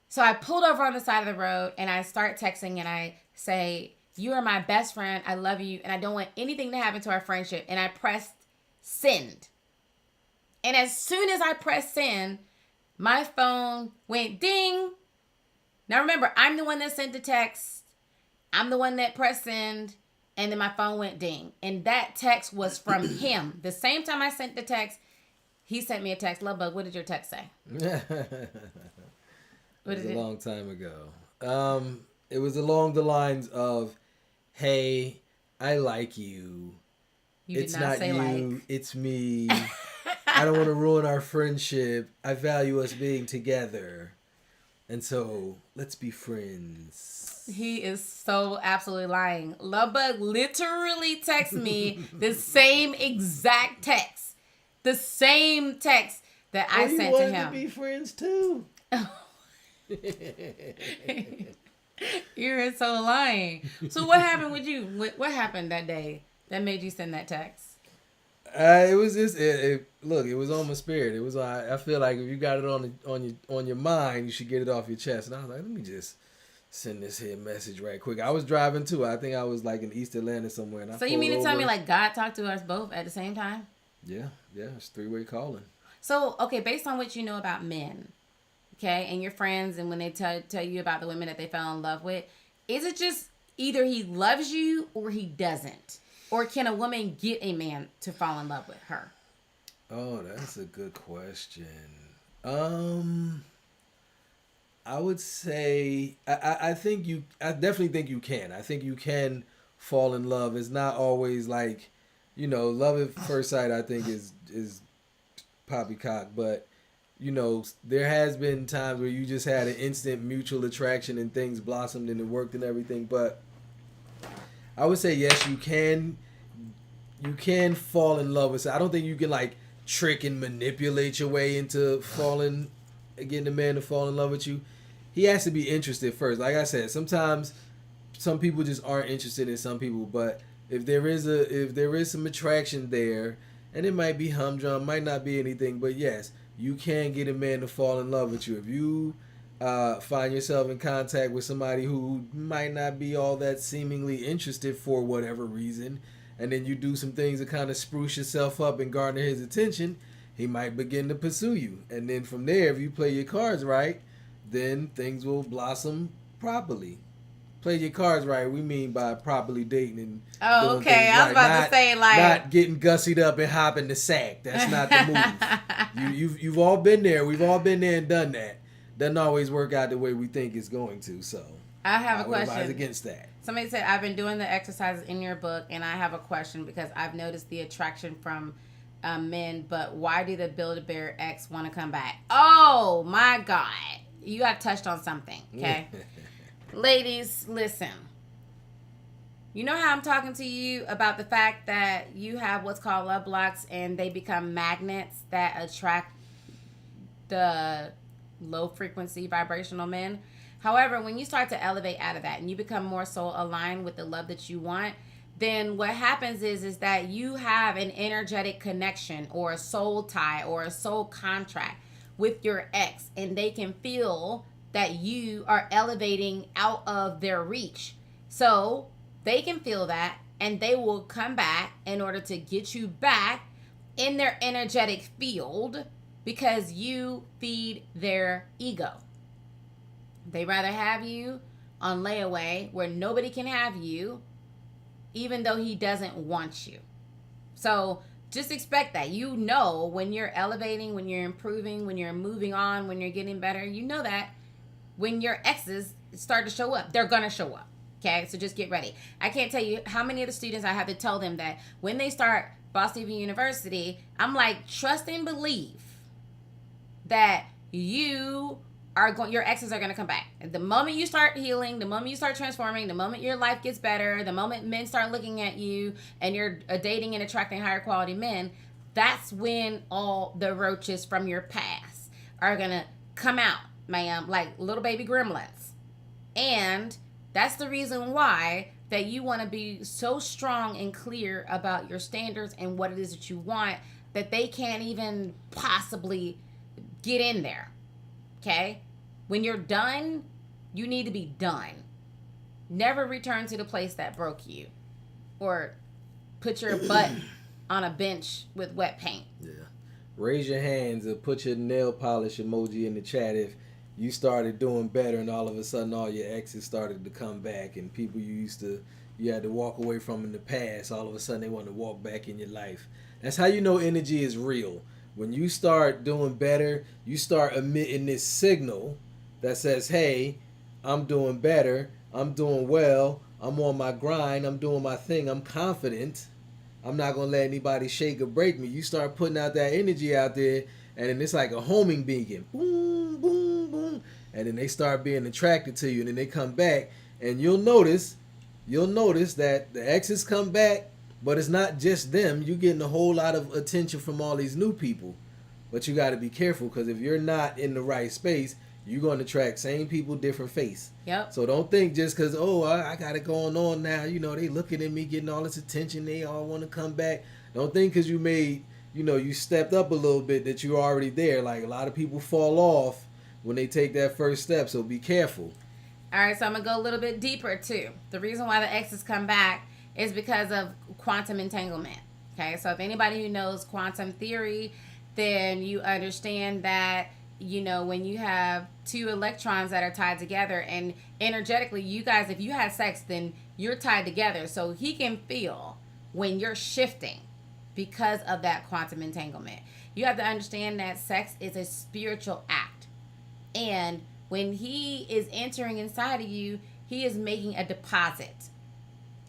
So I pulled over on the side of the road, and I start texting, and I say, you are my best friend. I love you. And I don't want anything to happen to our friendship. And I pressed send. And as soon as I pressed send, my phone went ding. Now remember, I'm the one that sent the text. I'm the one that pressed send. And then my phone went ding. And that text was from him. The same time I sent the text, he sent me a text. Lovebug, what did your text say? It was a long time ago. It was along the lines of, hey, I like you. You it's did not not say you, like. it's me. I don't want to ruin our friendship. I value us being together. And so, let's be friends. He is so absolutely lying. Lovebug literally texted me the same exact text. The same text that I you sent to wanted him. to be friends too. You're so lying. So what happened with you? What happened that day that made you send that text? It was just look. It was on my spirit. It was. I feel like if you got it on your mind, you should get it off your chest. And I was like, let me just send this here message right quick. I was driving too. I think I was like in East Atlanta somewhere. And So you mean to tell me like God talked to us both at the same time? Yeah. It's 3-way calling. So okay, based on what you know about men, okay, and your friends, and when they tell you about the women that they fell in love with, is it just either he loves you or he doesn't? Or can a woman get a man to fall in love with her? Oh, that's a good question. I would say I definitely think you can. I think you can fall in love. It's not always like, love at first sight. I think is poppycock, but there has been times where you just had an instant mutual attraction and things blossomed and it worked and everything. But I would say yes, you can. You can fall in love with. I don't think you can like trick and manipulate your way into getting a man to fall in love with you. He has to be interested first. Like I said, sometimes some people just aren't interested in some people. But if there is some attraction there, and it might be humdrum, might not be anything, but yes, you can get a man to fall in love with you. If you find yourself in contact with somebody who might not be all that seemingly interested for whatever reason, and then you do some things to kind of spruce yourself up and garner his attention, he might begin to pursue you. And then from there, if you play your cards right, then things will blossom properly. Play your cards right, we mean by properly dating and doing okay. I was about to say like not getting gussied up and hopping the sack. That's not the move. You've all been there. We've all been there and done that. Doesn't always work out the way we think it's going to. So I have a question. Advise against that. Somebody said I've been doing the exercises in your book, and I have a question because I've noticed the attraction from men. But why do the Build-A-Bear ex want to come back? Oh my God, you have touched on something. Okay. Ladies, listen. You know how I'm talking to you about the fact that you have what's called love blocks and they become magnets that attract the low frequency vibrational men. However, when you start to elevate out of that and you become more soul aligned with the love that you want, then what happens is that you have an energetic connection or a soul tie or a soul contract with your ex, and they can feel that you are elevating out of their reach. So they can feel that, and they will come back in order to get you back in their energetic field because you feed their ego. They rather have you on layaway where nobody can have you, even though he doesn't want you. So just expect that. You know when you're elevating, when you're improving, when you're moving on, when you're getting better, you know that when your exes start to show up, they're going to show up. Okay, so just get ready. I can't tell you how many of the students I have to tell them that when they start Boss Diva University, I'm like, trust and believe that your exes are going to come back. The moment you start healing, the moment you start transforming, the moment your life gets better, the moment men start looking at you and you're dating and attracting higher quality men, that's when all the roaches from your past are going to come out, ma'am, like little baby gremlins. And that's the reason why that you want to be so strong and clear about your standards and what it is that you want that they can't even possibly get in there. Okay? When you're done, you need to be done. Never return to the place that broke you or put your butt on a bench with wet paint. Yeah. Raise your hands or put your nail polish emoji in the chat if you started doing better and all of a sudden all your exes started to come back and people you had to walk away from in the past, all of a sudden they want to walk back in your life. That's how you know energy is real. When you start doing better, you start emitting this signal that says, hey, I'm doing better, I'm doing well, I'm on my grind, I'm doing my thing, I'm confident. I'm not gonna let anybody shake or break me. You start putting out that energy out there, and then it's like a homing beacon. Boom, boom, boom. And then they start being attracted to you, and then they come back, and you'll notice that the exes come back, but it's not just them. You're getting a whole lot of attention from all these new people. But you got to be careful, because if you're not in the right space, you're going to attract same people, different face. Yep. So don't think just because, I got it going on now, they looking at me, getting all this attention, they all want to come back. Don't think because you made, you stepped up a little bit that you're already there. Like, a lot of people fall off when they take that first step, so be careful. All right, so I'm going to go a little bit deeper, too. The reason why the exes come back is because of quantum entanglement. Okay, so if anybody who knows quantum theory, then you understand that, when you have two electrons that are tied together, and energetically, you guys, if you had sex, then you're tied together. So he can feel when you're shifting because of that quantum entanglement. You have to understand that sex is a spiritual act. And when he is entering inside of you, he is making a deposit.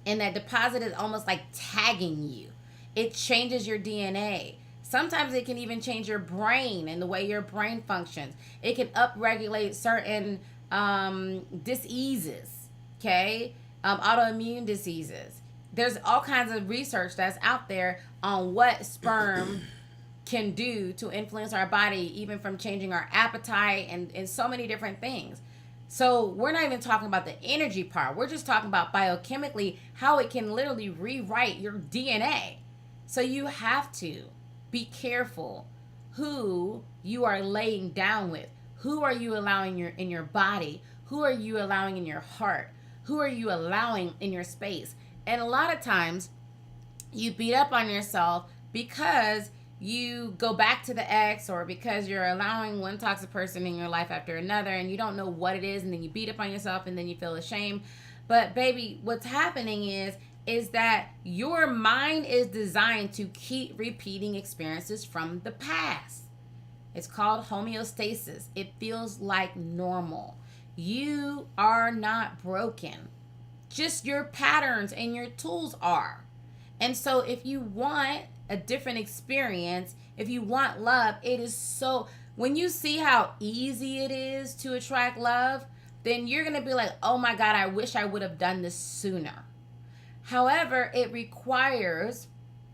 And that deposit is almost like tagging you. It changes your DNA. Sometimes it can even change your brain and the way your brain functions. It can upregulate certain diseases, okay? Autoimmune diseases. There's all kinds of research that's out there on what sperm can do to influence our body, even from changing our appetite and so many different things. So we're not even talking about the energy part. We're just talking about biochemically how it can literally rewrite your DNA. So you have to be careful who you are laying down with. Who are you allowing in your body? Who are you allowing in your heart? Who are you allowing in your space? And a lot of times you beat up on yourself because you go back to the ex, or because you're allowing one toxic person in your life after another, and you don't know what it is, and then you beat up on yourself, and then you feel ashamed. But baby, what's happening is that your mind is designed to keep repeating experiences from the past. It's called homeostasis. It feels like normal. You are not broken. Just your patterns and your tools are. And so if you want a different experience, if you want love, it is so, when you see how easy it is to attract love, then you're going to be like, oh my God, I wish I would have done this sooner. However, it requires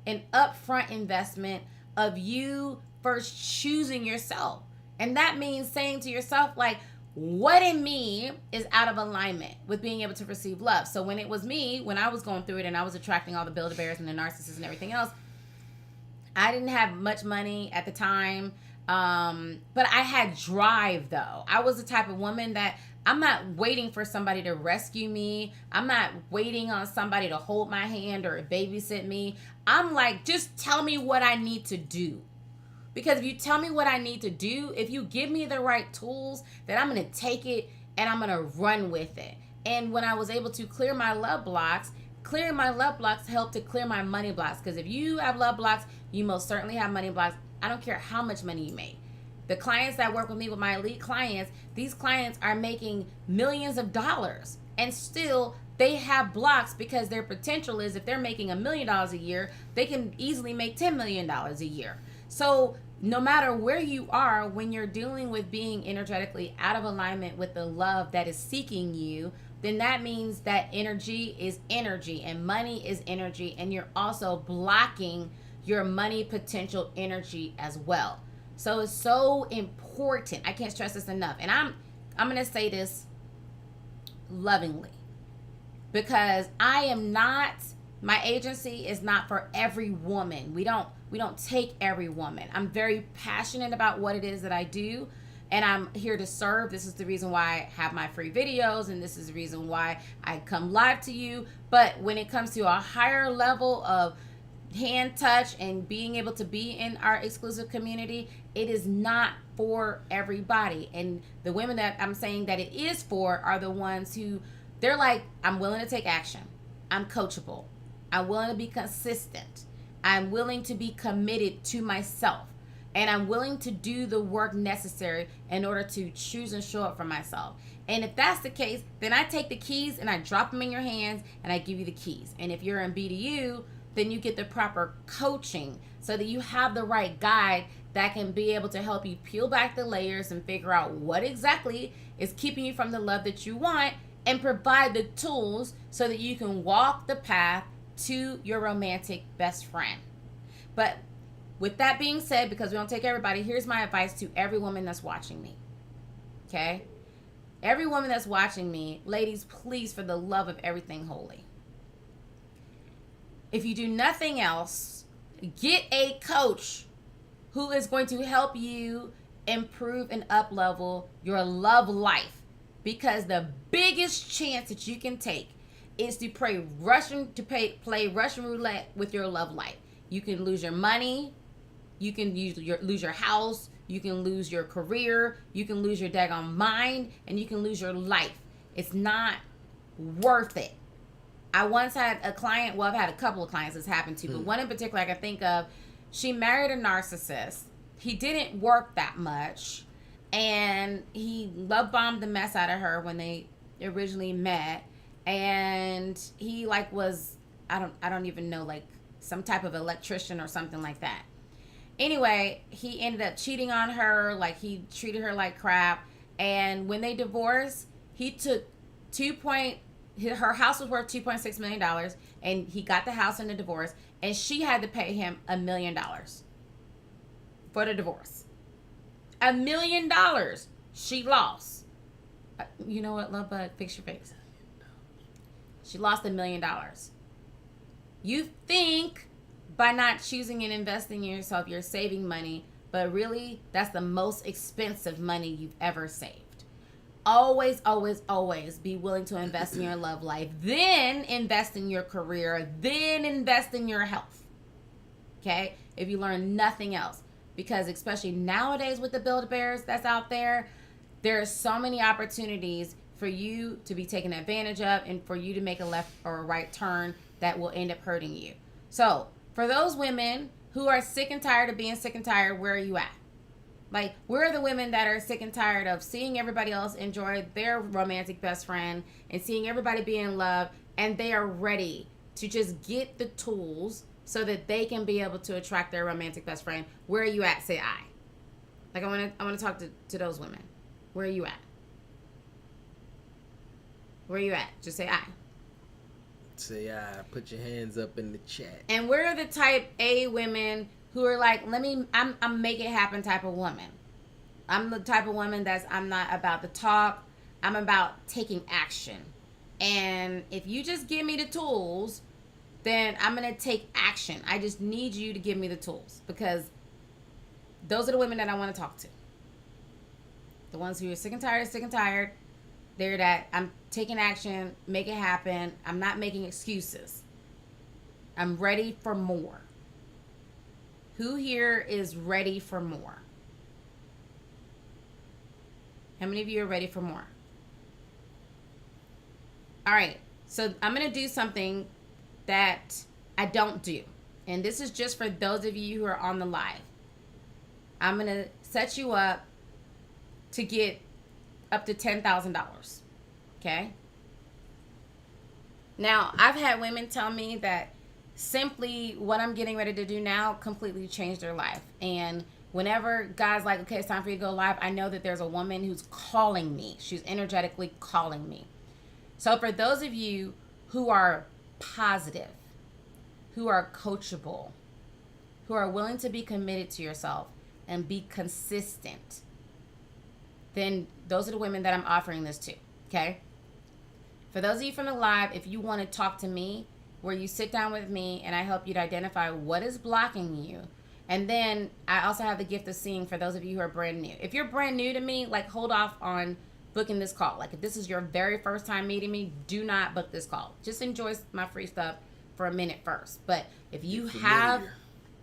an upfront investment of you first choosing yourself. And that means saying to yourself, like, what in me is out of alignment with being able to receive love? So when it was me, when I was going through it and I was attracting all the Build-A-Bears and the narcissists and everything else, I didn't have much money at the time, but I had drive, though. I was the type of woman that I'm not waiting for somebody to rescue me. I'm not waiting on somebody to hold my hand or babysit me. I'm like, just tell me what I need to do. Because if you tell me what I need to do, if you give me the right tools, then I'm going to take it and I'm going to run with it. And when I was able to clear my love blocks, clearing my love blocks helped to clear my money blocks. Because if you have love blocks, you most certainly have money blocks. I don't care how much money you make. The clients that work with me, with my elite clients, these clients are making millions of dollars. And still, they have blocks because their potential is, if they're making $1 million a year, they can easily make $10 million a year. So no matter where you are, when you're dealing with being energetically out of alignment with the love that is seeking you, then that means that energy is energy and money is energy, and you're also blocking your money potential energy as well. So it's so important. I can't stress this enough. And I'm going to say this lovingly, because I am not, my agency is not for every woman. We don't take every woman. I'm very passionate about what it is that I do, and I'm here to serve. This is the reason why I have my free videos, and this is the reason why I come live to you. But when it comes to a higher level of hand touch and being able to be in our exclusive community, it is not for everybody. And the women that I'm saying that it is for are the ones who, they're like, I'm willing to take action. I'm coachable. I'm willing to be consistent. I'm willing to be committed to myself. And I'm willing to do the work necessary in order to choose and show up for myself. And if that's the case, then I take the keys and I drop them in your hands and I give you the keys. And if you're in BDU, then you get the proper coaching so that you have the right guide that can be able to help you peel back the layers and figure out what exactly is keeping you from the love that you want, and provide the tools so that you can walk the path to your romantic best friend. But with that being said, because we don't take everybody, here's my advice to every woman that's watching me. Okay? Every woman that's watching me, ladies, please, for the love of everything holy, if you do nothing else, get a coach who is going to help you improve and up level your love life. Because the biggest chance that you can take is to play Russian roulette with your love life. You can lose your money, you can lose your house, you can lose your career, you can lose your daggone mind, and you can lose your life. It's not worth it. I once had a client, well, I've had a couple of clients this happened to, but one in particular I can think of, she married a narcissist. He didn't work that much, and he love bombed the mess out of her when they originally met, and he was I don't even know, like some type of electrician or something like that. Anyway, he ended up cheating on her, like he treated her like crap, and when they divorced, he took her house was worth $2.6 million, and he got the house in the divorce, and she had to pay him $1 million for the divorce. $1 million she lost. You know what, love bug? Fix your face. She lost $1 million. You think by not choosing and investing in yourself, you're saving money, but really, that's the most expensive money you've ever saved. Always, always, always be willing to invest in your love life, then invest in your career, then invest in your health. Okay? If you learn nothing else. Because especially nowadays with the Build-A-Bears that's out there, there are so many opportunities for you to be taken advantage of and for you to make a left or a right turn that will end up hurting you. So, for those women who are sick and tired of being sick and tired, where are you at? Like, where are the women that are sick and tired of seeing everybody else enjoy their romantic best friend and seeing everybody be in love, and they are ready to just get the tools so that they can be able to attract their romantic best friend? Where are you at? Say I. Like, I want to talk to those women. Where are you at? Where are you at? Just say I. Say I. Put your hands up in the chat. And where are the type A women who are like, I'm make it happen type of woman. I'm the type of woman I'm not about the talk. I'm about taking action. And if you just give me the tools, then I'm going to take action. I just need you to give me the tools, because those are the women that I want to talk to. The ones who are sick and tired. They're that I'm taking action, make it happen. I'm not making excuses. I'm ready for more. Who here is ready for more? How many of you are ready for more? All right. So I'm going to do something that I don't do. And this is just for those of you who are on the live. I'm going to set you up to get up to $10,000. Okay? Now, I've had women tell me that simply what I'm getting ready to do now completely changed their life. And whenever guys like, okay, it's time for you to go live, I know that there's a woman who's calling me. She's energetically calling me. So for those of you who are positive, who are coachable, who are willing to be committed to yourself and be consistent, then those are the women that I'm offering this to, okay? For those of you from the live, if you want to talk to me, where you sit down with me and I help you to identify what is blocking you. And then I also have the gift of seeing for those of you who are brand new. If you're brand new to me, like, hold off on booking this call. Like, if this is your very first time meeting me, do not book this call. Just enjoy my free stuff for a minute first. But if you have,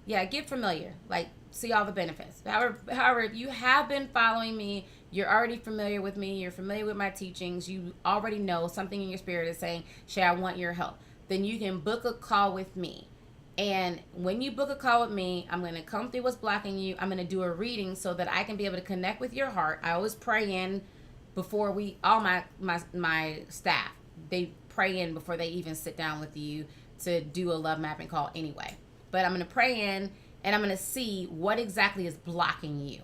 get familiar. Like, see all the benefits. However, if you have been following me, you're already familiar with me, you're familiar with my teachings, you already know something in your spirit is saying, Shay, I want your help. Then you can book a call with me. And when you book a call with me, I'm going to come through what's blocking you. I'm going to do a reading so that I can be able to connect with your heart. I always pray in before all my staff, they pray in before they even sit down with you to do a love mapping call anyway. But I'm going to pray in, and I'm going to see what exactly is blocking you.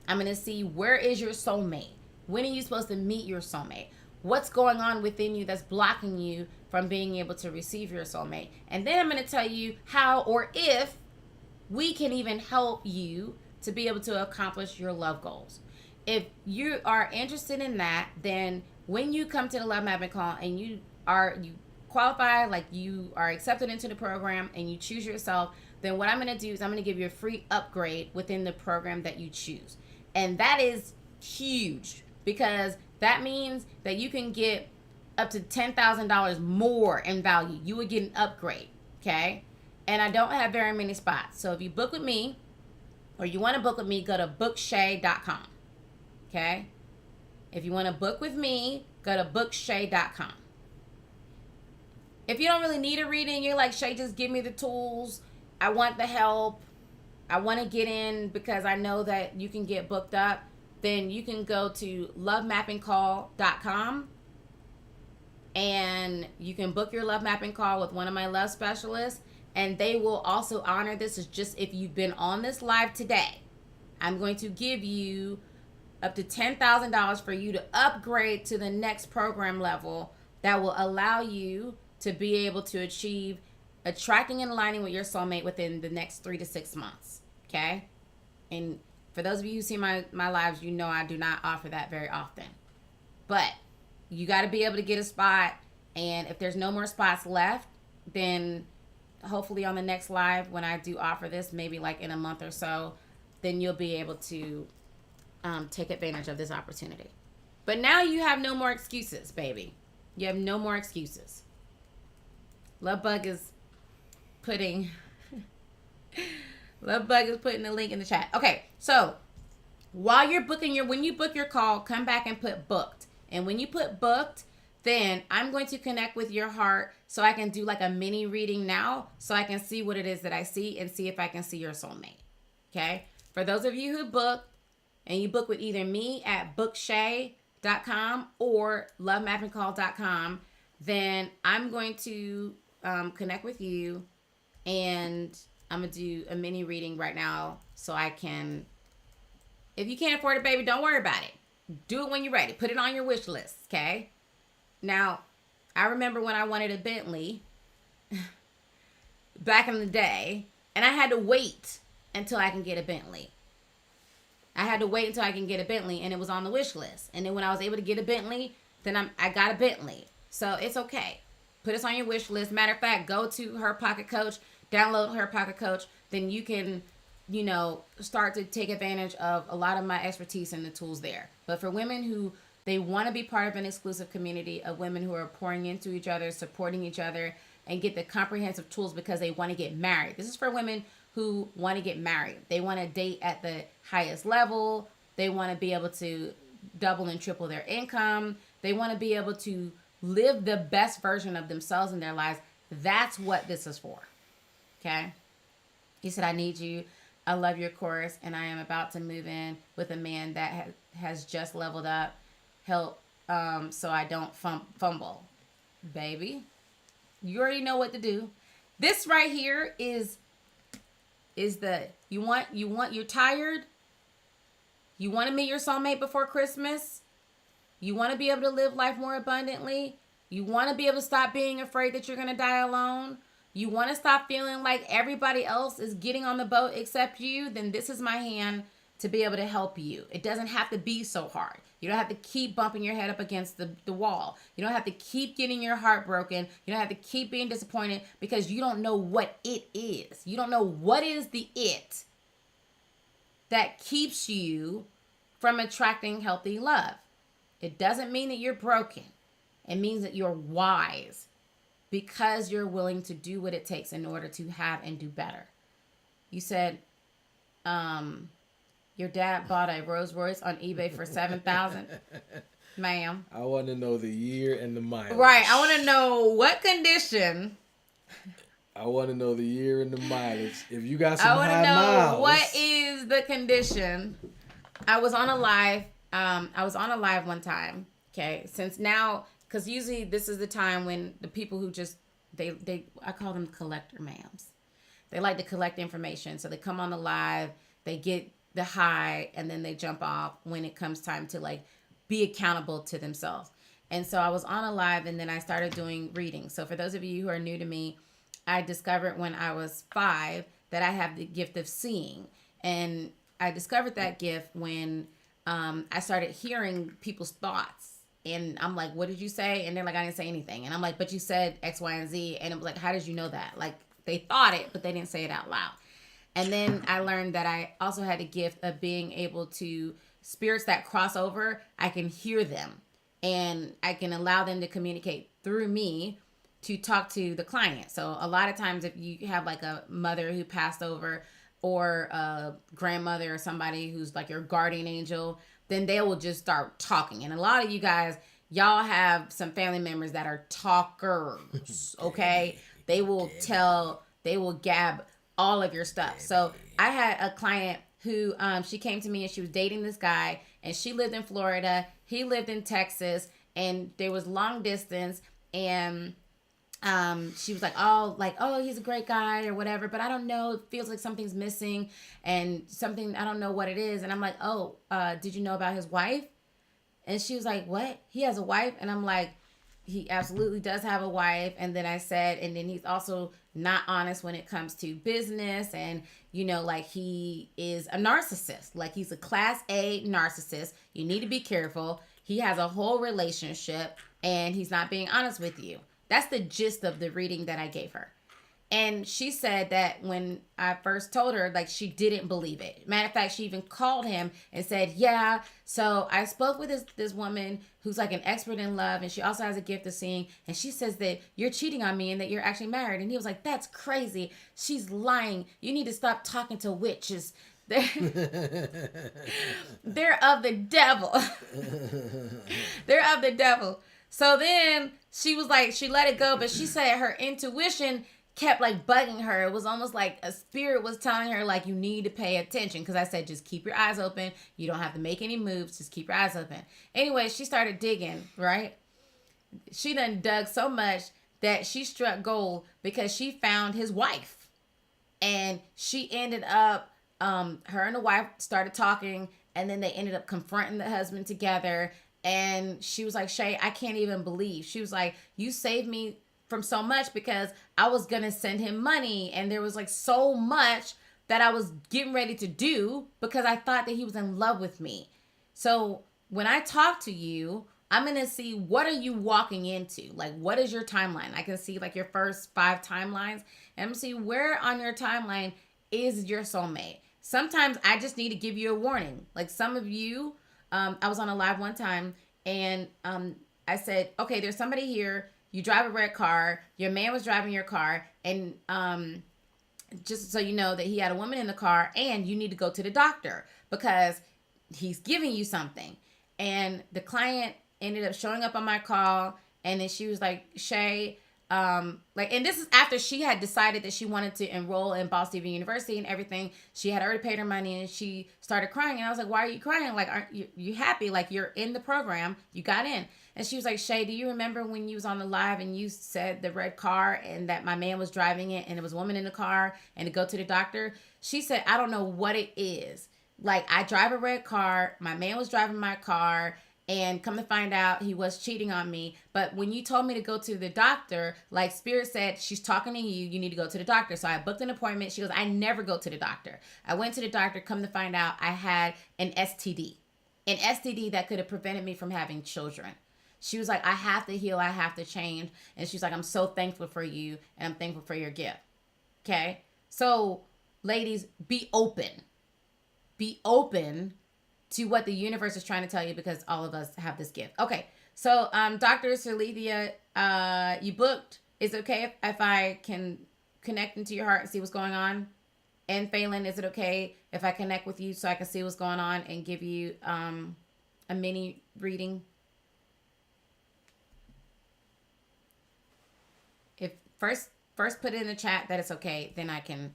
I'm going to see, where is your soulmate? When are you supposed to meet your soulmate? What's going on within you that's blocking you from being able to receive your soulmate? And then I'm going to tell you how, or if we can even help you to be able to accomplish your love goals. If you are interested in that, then when you come to the love mapping call and you qualify, like you are accepted into the program and you choose yourself, then what I'm going to do is I'm going to give you a free upgrade within the program that you choose. And that is huge, because that means that you can get up to $10,000 more in value. You would get an upgrade, okay? And I don't have very many spots. So if you book with me, or you want to book with me, go to bookshay.com, okay? If you want to book with me, go to bookshay.com. If you don't really need a reading, you're like, Shay, just give me the tools. I want the help. I want to get in because I know that you can get booked up. Then you can go to lovemappingcall.com and you can book your love mapping call with one of my love specialists, and they will also honor this. Is just, if you've been on this live today, I'm going to give you up to $10,000 for you to upgrade to the next program level that will allow you to be able to achieve attracting and aligning with your soulmate within the next 3 to 6 months. Okay? And for those of you who see my lives, you know I do not offer that very often. But you got to be able to get a spot. And if there's no more spots left, then hopefully on the next live, when I do offer this, maybe like in a month or so, then you'll be able to take advantage of this opportunity. But now you have no more excuses, baby. You have no more excuses. Lovebug is putting the link in the chat. Okay, so while you're booking when you book your call, come back and put booked. And when you put booked, then I'm going to connect with your heart so I can do like a mini reading now, so I can see what it is that I see and see if I can see your soulmate. Okay? For those of you who book, and you book with either me at bookshay.com or lovemappingcall.com, then I'm going to connect with you, and I'm going to do a mini reading right now so I can, if you can't afford it, baby, don't worry about it. Do it when you're ready. Put it on your wish list, okay? Now, I remember when I wanted a Bentley back in the day, and I had to wait until I can get a Bentley. And it was on the wish list. And then when I was able to get a Bentley, then I got a Bentley. So it's okay. Put us on your wish list. Matter of fact, go to Her Pocket Coach, download Her Pocket Coach. Then you can, start to take advantage of a lot of my expertise and the tools there. But for women who, they want to be part of an exclusive community of women who are pouring into each other, supporting each other, and get the comprehensive tools because they want to get married. This is for women who want to get married. They want to date at the highest level. They want to be able to double and triple their income. They want to be able to live the best version of themselves in their lives. That's what this is for. Okay? He said, I need you. I love your course, and I am about to move in with a man that has just leveled up. Help so I don't fumble. Baby, you already know what to do. This right here is the, you're tired. You want to meet your soulmate before Christmas. You want to be able to live life more abundantly. You want to be able to stop being afraid that you're going to die alone. You want to stop feeling like everybody else is getting on the boat except you. Then this is my hand to be able to help you. It doesn't have to be so hard. You don't have to keep bumping your head up against the wall. You don't have to keep getting your heart broken. You don't have to keep being disappointed because you don't know what it is. You don't know what is the it that keeps you from attracting healthy love. It doesn't mean that you're broken. It means that you're wise because you're willing to do what it takes in order to have and do better. You said, your dad bought a Rolls Royce on eBay for $7,000. Ma'am. I want to know the year and the mileage. Right. I want to know what condition. I want to know the year and the mileage. If you got some high miles. I want to know what is the condition. I was on a live one time. Okay. Since now, because usually this is the time when the people who just I call them collector ma'ams. They like to collect information. So they come on the live, they get the high, and then they jump off when it comes time to like be accountable to themselves. And so I was on a live and then I started doing readings. So for those of you who are new to me, I discovered when I was 5 that I have the gift of seeing. And I discovered that gift when I started hearing people's thoughts. And I'm like, what did you say? And they're like, I didn't say anything. And I'm like, but you said X, Y, and Z. And it was like, how did you know that? Like, they thought it, but they didn't say it out loud. And then I learned that I also had a gift of being able to, spirits that cross over, I can hear them. And I can allow them to communicate through me to talk to the client. So a lot of times if you have like a mother who passed over or a grandmother or somebody who's like your guardian angel, then they will just start talking. And a lot of you guys, y'all have some family members that are talkers, okay? They will gab all of your stuff. So I had a client who, she came to me and she was dating this guy and she lived in Florida. He lived in Texas and there was long distance and she was like, oh, he's a great guy or whatever, but I don't know, it feels like something's missing and something, I don't know what it is. And I'm like, oh, did you know about his wife? And she was like, what? He has a wife? And I'm like, he absolutely does have a wife. And then I said, and then he's also not honest when it comes to business. And, you know, like he is a narcissist. Like he's a class A narcissist. You need to be careful. He has a whole relationship and he's not being honest with you. That's the gist of the reading that I gave her. And she said that when I first told her, like, she didn't believe it. Matter of fact, she even called him and said, yeah, so I spoke with this woman who's like an expert in love, and she also has a gift of seeing, and she says that you're cheating on me and that you're actually married. And he was like, that's crazy. She's lying. You need to stop talking to witches. They're of the devil. They're of the devil. So then she was like, she let it go, but she said her intuition kept like bugging her. It was almost like a spirit was telling her like, you need to pay attention. Because I said, just keep your eyes open. You don't have to make any moves. Just keep your eyes open. Anyway, she started digging, right? She done dug so much that she struck gold because she found his wife. And she ended up, her and the wife started talking, and then they ended up confronting the husband together. And she was like, Shay, I can't even believe. She was like, you saved me from so much because I was going to send him money. And there was like so much that I was getting ready to do because I thought that he was in love with me. So when I talk to you, I'm going to see what are you walking into? Like, what is your timeline? I can see like your first 5 timelines. And I'm going to see where on your timeline is your soulmate. Sometimes I just need to give you a warning. Like some of you, I was on a live one time and I said, okay, there's somebody here. You drive a red car. Your man was driving your car. And just so you know that he had a woman in the car and you need to go to the doctor because he's giving you something. And the client ended up showing up on my call. And then she was like, Shay, and this is after she had decided that she wanted to enroll in Ball Stephen University and everything. She had already paid her money and she started crying. And I was like, why are you crying? Like, aren't you happy? Like, you're in the program. You got in. And she was like, Shay, do you remember when you was on the live and you said the red car and that my man was driving it and there was a woman in the car and to go to the doctor? She said, I don't know what it is. Like, I drive a red car. My man was driving my car. And come to find out, he was cheating on me. But when you told me to go to the doctor, like Spirit said, she's talking to you. You need to go to the doctor. So I booked an appointment. She goes, I never go to the doctor. I went to the doctor. Come to find out, I had an STD. An STD that could have prevented me from having children. She was like, I have to heal. I have to change. And she's like, I'm so thankful for you. And I'm thankful for your gift. Okay? So, ladies, be open. Be open to what the universe is trying to tell you because all of us have this gift. Okay, so Dr. Salithia, you booked. Is it okay if I can connect into your heart and see what's going on? And Phelan, is it okay if I connect with you so I can see what's going on and give you a mini reading? If first put it in the chat that it's okay, then I can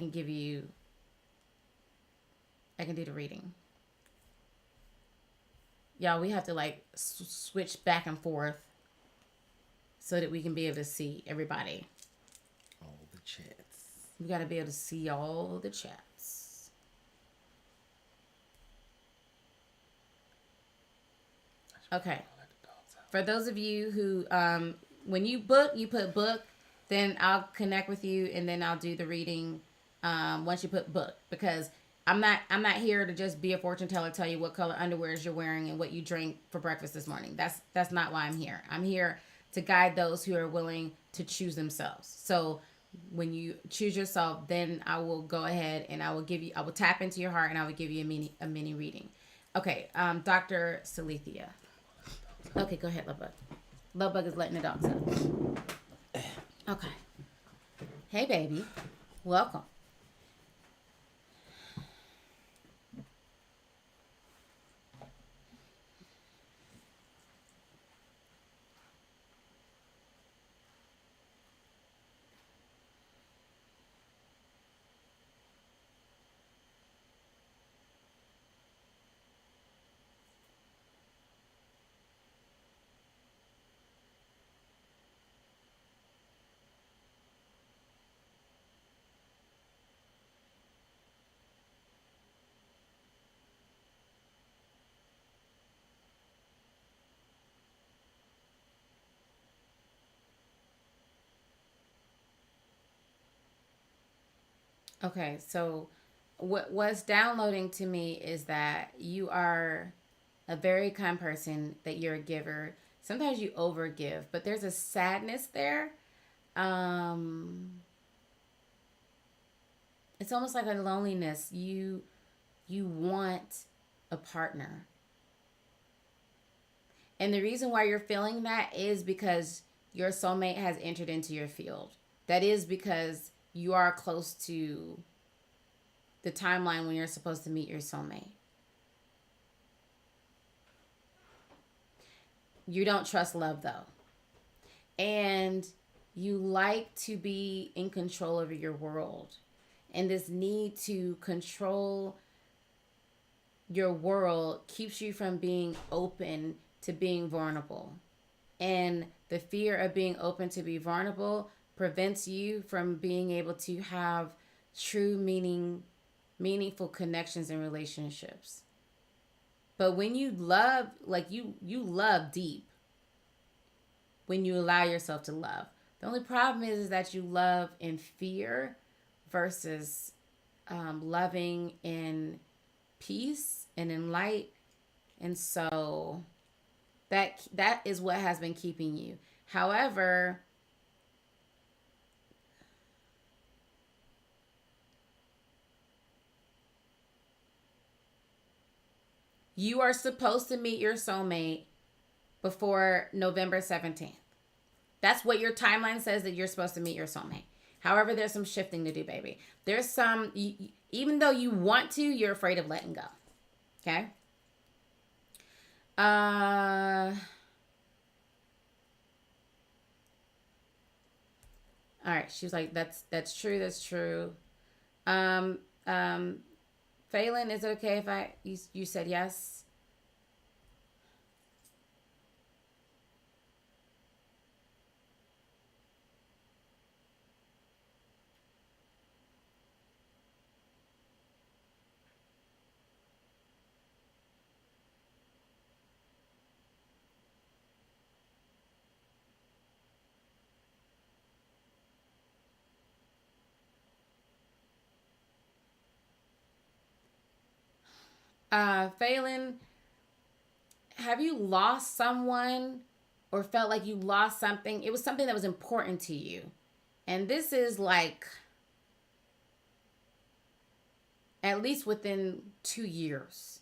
give you, I can do the reading. Y'all, we have to like switch back and forth so that we can be able to see everybody. All the chats. We got to be able to see all the chats. Okay. For those of you who, when you book, you put book, then I'll connect with you, and then I'll do the reading once you put book, because I'm not here to just be a fortune teller, tell you what color underwears you're wearing and what you drank for breakfast this morning. That's not why I'm here. I'm here to guide those who are willing to choose themselves. So when you choose yourself, then I will go ahead and I will tap into your heart, and I will give you a mini reading. Okay, Dr. Salithia. Okay, go ahead, Lovebug. Lovebug is letting the dogs out. Okay. Hey, baby. Welcome. Okay, so what's downloading to me is that you are a very kind person, that you're a giver. Sometimes you overgive, but there's a sadness there. It's almost like a loneliness. You want a partner. And the reason why you're feeling that is because your soulmate has entered into your field. That is because you are close to the timeline when you're supposed to meet your soulmate. You don't trust love, though. And you like to be in control over your world. And this need to control your world keeps you from being open to being vulnerable. And the fear of being open to be vulnerable prevents you from being able to have true meaningful connections and relationships. But when you love, like you love deep when you allow yourself to love. The only problem is that you love in fear versus loving in peace and in light. And so that is what has been keeping you. However, you are supposed to meet your soulmate before November 17th. That's what your timeline says, that you're supposed to meet your soulmate. However, there's some shifting to do, baby. There's some, even though you want to, you're afraid of letting go. Okay? All right. She was like, that's true. That's true. Phelan, is it okay if you said yes? Phelan, have you lost someone or felt like you lost something? It was something that was important to you. And this is like at least within 2 years.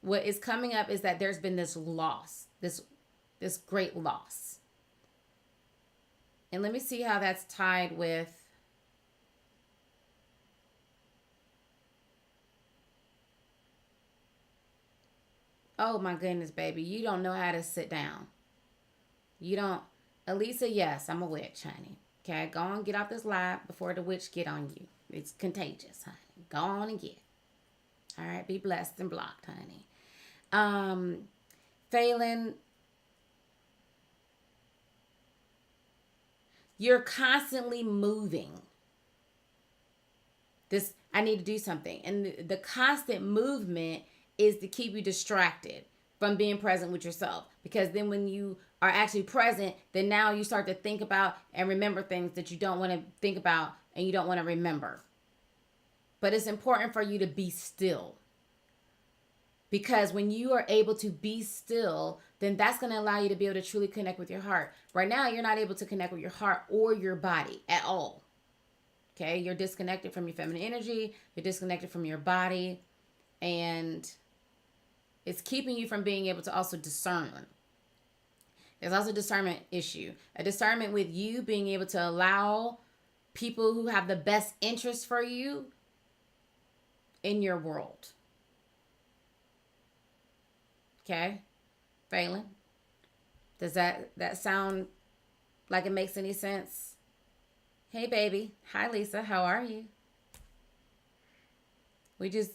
What is coming up is that there's been this loss, this great loss. And let me see how that's tied with oh my goodness, baby. You don't know how to sit down. You don't. Elisa, yes, I'm a witch, honey. Okay, go on, get off this live before the witch get on you. It's contagious, honey. Go on and get. All right, be blessed and blocked, honey. Phelan, You're constantly moving. I need to do something. And the constant movement is to keep you distracted from being present with yourself. Because then when you are actually present, then now you start to think about and remember things that you don't want to think about and you don't want to remember. But it's important for you to be still. Because when you are able to be still, then that's going to allow you to be able to truly connect with your heart. Right now, you're not able to connect with your heart or your body at all. Okay? You're disconnected from your feminine energy. You're disconnected from your body. And it's keeping you from being able to also discern. There's also a discernment issue. A discernment with you being able to allow people who have the best interest for you in your world. Okay? Phelan? Does that sound like it makes any sense? Hey, baby. Hi, Lisa. How are you? We just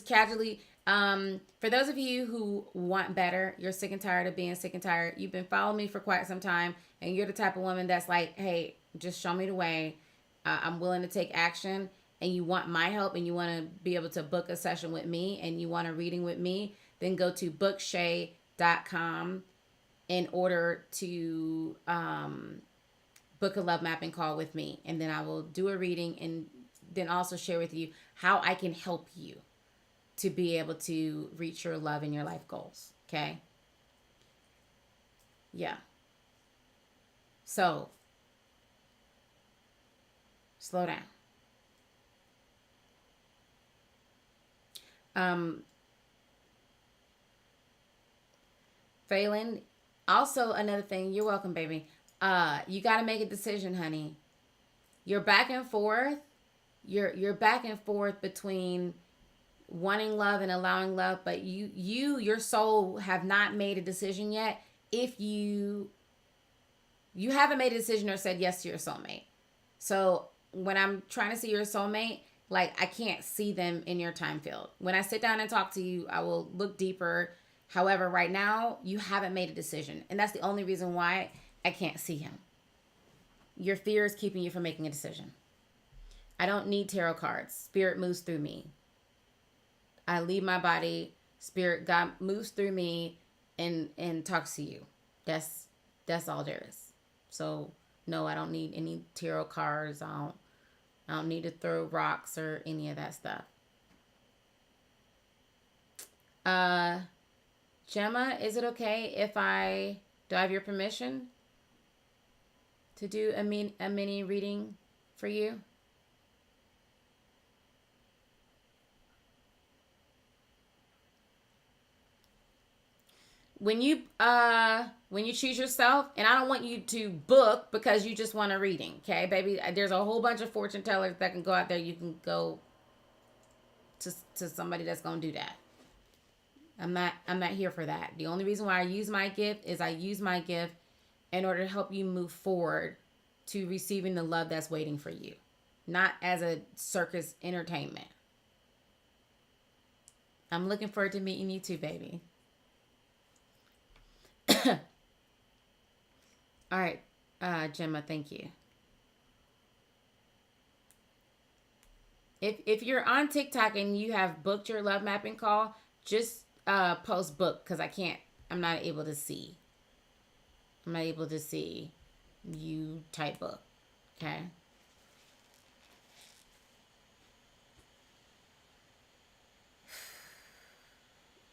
casually, for those of you who want better, you're sick and tired of being sick and tired. You've been following me for quite some time, and you're the type of woman that's like, hey, just show me the way. I'm willing to take action, and you want my help, and you want to be able to book a session with me, and you want a reading with me, then go to bookshay.com in order to book a love mapping call with me. And then I will do a reading and then also share with you how I can help you to be able to reach your love and your life goals. Okay? Yeah. So, slow down. Phelan, also another thing, you're welcome, baby. You got to make a decision, honey. You're back and forth. You're back and forth between wanting love and allowing love, but your soul have not made a decision yet. If you haven't made a decision or said yes to your soulmate. So when I'm trying to see your soulmate, like I can't see them in your time field. When I sit down and talk to you, I will look deeper. However, right now, you haven't made a decision. And that's the only reason why I can't see him. Your fear is keeping you from making a decision. I don't need tarot cards. Spirit moves through me. I leave my body. Spirit, God moves through me and talks to you. That's all there is. So, no, I don't need any tarot cards. I don't need to throw rocks or any of that stuff. Gemma, is it okay if do I have your permission to do a mini reading for you? When you choose yourself, and I don't want you to book because you just want a reading, okay, baby? There's a whole bunch of fortune tellers that can go out there. You can go to somebody that's gonna do that. I'm not here for that. The only reason why I use my gift is I use my gift in order to help you move forward to receiving the love that's waiting for you, not as a circus entertainment. I'm looking forward to meeting you too, baby. All right, Gemma, thank you. If you're on TikTok and you have booked your love mapping call, just post book because I'm not able to see. I'm not able to see you type book. Okay.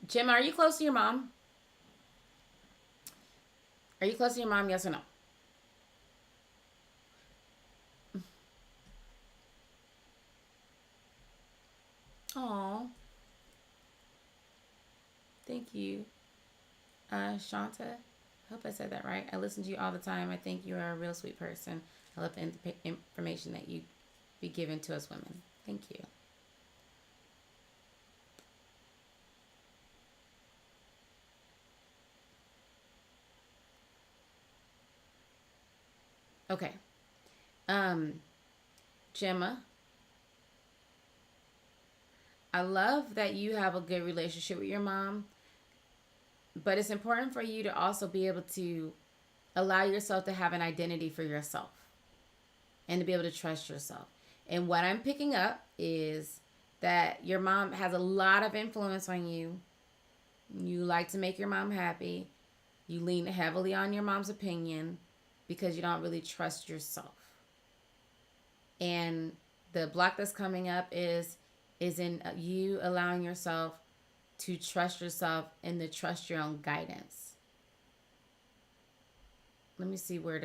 Gemma, are you close to your mom? Are you close to your mom? Yes or no? Aw. Thank you. Shanta, I hope I said that right. I listen to you all the time. I think you are a real sweet person. I love the information that you be given to us women. Thank you. Okay. Gemma, I love that you have a good relationship with your mom, but it's important for you to also be able to allow yourself to have an identity for yourself. and to be able to trust yourself. And what I'm picking up is that your mom has a lot of influence on you. You like to make your mom happy. You lean heavily on your mom's opinion because you don't really trust yourself. And the block that's coming up is in you allowing yourself to trust yourself and to trust your own guidance. Let me see were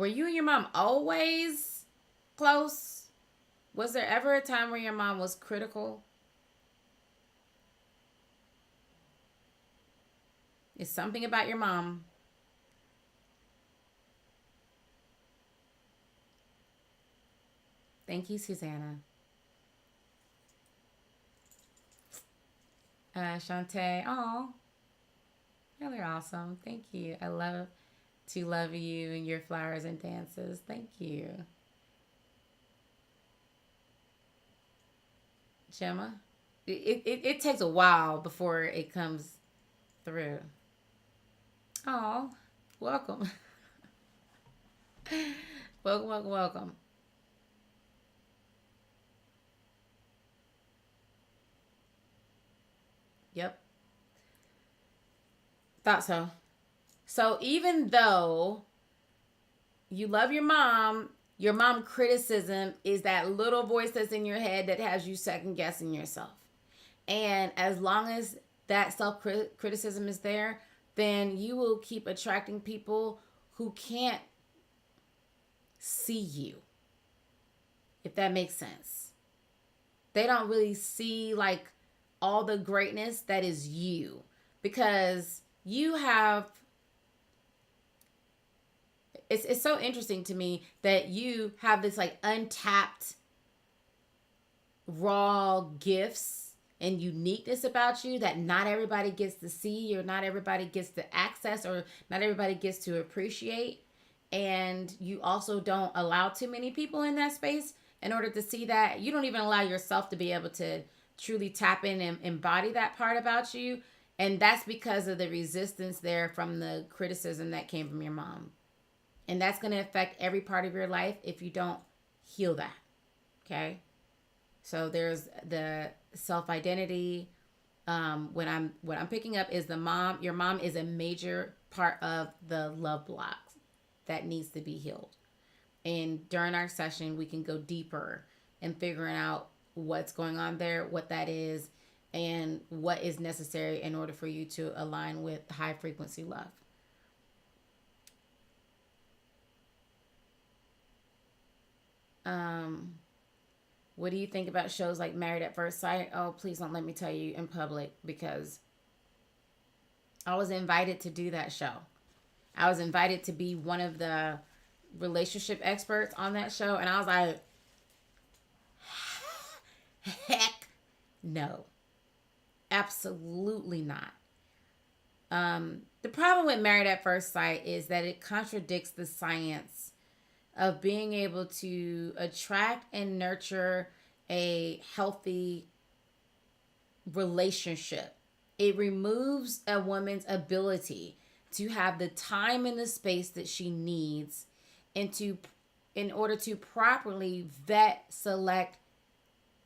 you and your mom always close? Was there ever a time where your mom was critical? It's something about your mom. Thank you, Susanna. Shantae, oh, y'all are awesome. Thank you. I love to love you and your flowers and dances. Thank you. Gemma, it takes a while before it comes through. Oh, welcome. Welcome. Yep. Thought so. So even though you love your mom criticism is that little voice that's in your head that has you second guessing yourself. And as long as that self-criticism is there, then you will keep attracting people who can't see you, if that makes sense. They don't really see like all the greatness that is you, because you have, it's so interesting to me that you have this like untapped raw gifts and uniqueness about you that not everybody gets to see, or not everybody gets to access, or not everybody gets to appreciate. And you also don't allow too many people in that space in order to see that. You don't even allow yourself to be able to truly tap in and embody that part about you. And that's because of the resistance there from the criticism that came from your mom. And that's going to affect every part of your life if you don't heal that. Okay? So there's the self-identity. What I'm picking up is your mom is a major part of the love block that needs to be healed. And during our session, we can go deeper in figuring out what's going on there, what that is, and what is necessary in order for you to align with high frequency love. What do you think about shows like Married at First Sight? Oh, please don't let me tell you in public, because I was invited to do that show. I was invited to be one of the relationship experts on that show, and I was like, heck no. Absolutely not. The problem with Married at First Sight is that it contradicts the science of being able to attract and nurture a healthy relationship. It removes a woman's ability to have the time and the space that she needs in order to properly vet, select,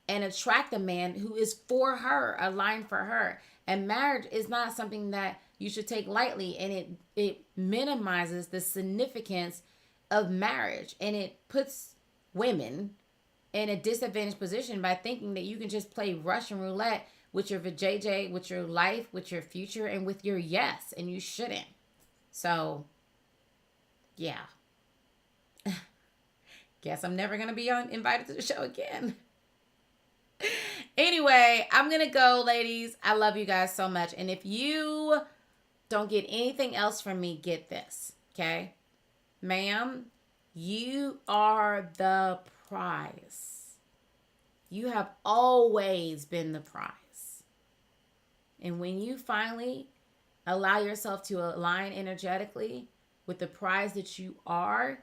and attract a man who is for her, aligned for her. And marriage is not something that you should take lightly, and it minimizes the significance of marriage, and it puts women in a disadvantaged position by thinking that you can just play Russian roulette with your vajayjay, with your life, with your future, and with your yes, and you shouldn't. So, yeah. Guess I'm never going to be invited to the show again. Anyway, I'm going to go, ladies. I love you guys so much. And if you don't get anything else from me, get this, okay? Ma'am, you are the prize. You have always been the prize. And when you finally allow yourself to align energetically with the prize that you are,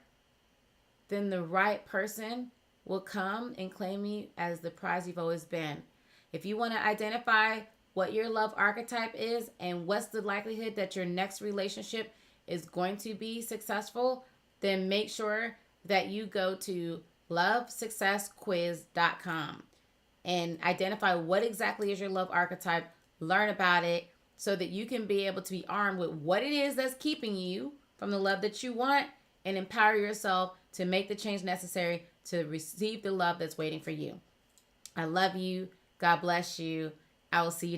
then the right person will come and claim you as the prize you've always been. If you want to identify what your love archetype is and what's the likelihood that your next relationship is going to be successful, then make sure that you go to lovesuccessquiz.com and identify what exactly is your love archetype, learn about it so that you can be able to be armed with what it is that's keeping you from the love that you want, and empower yourself to make the change necessary to receive the love that's waiting for you. I love you. God bless you. I will see you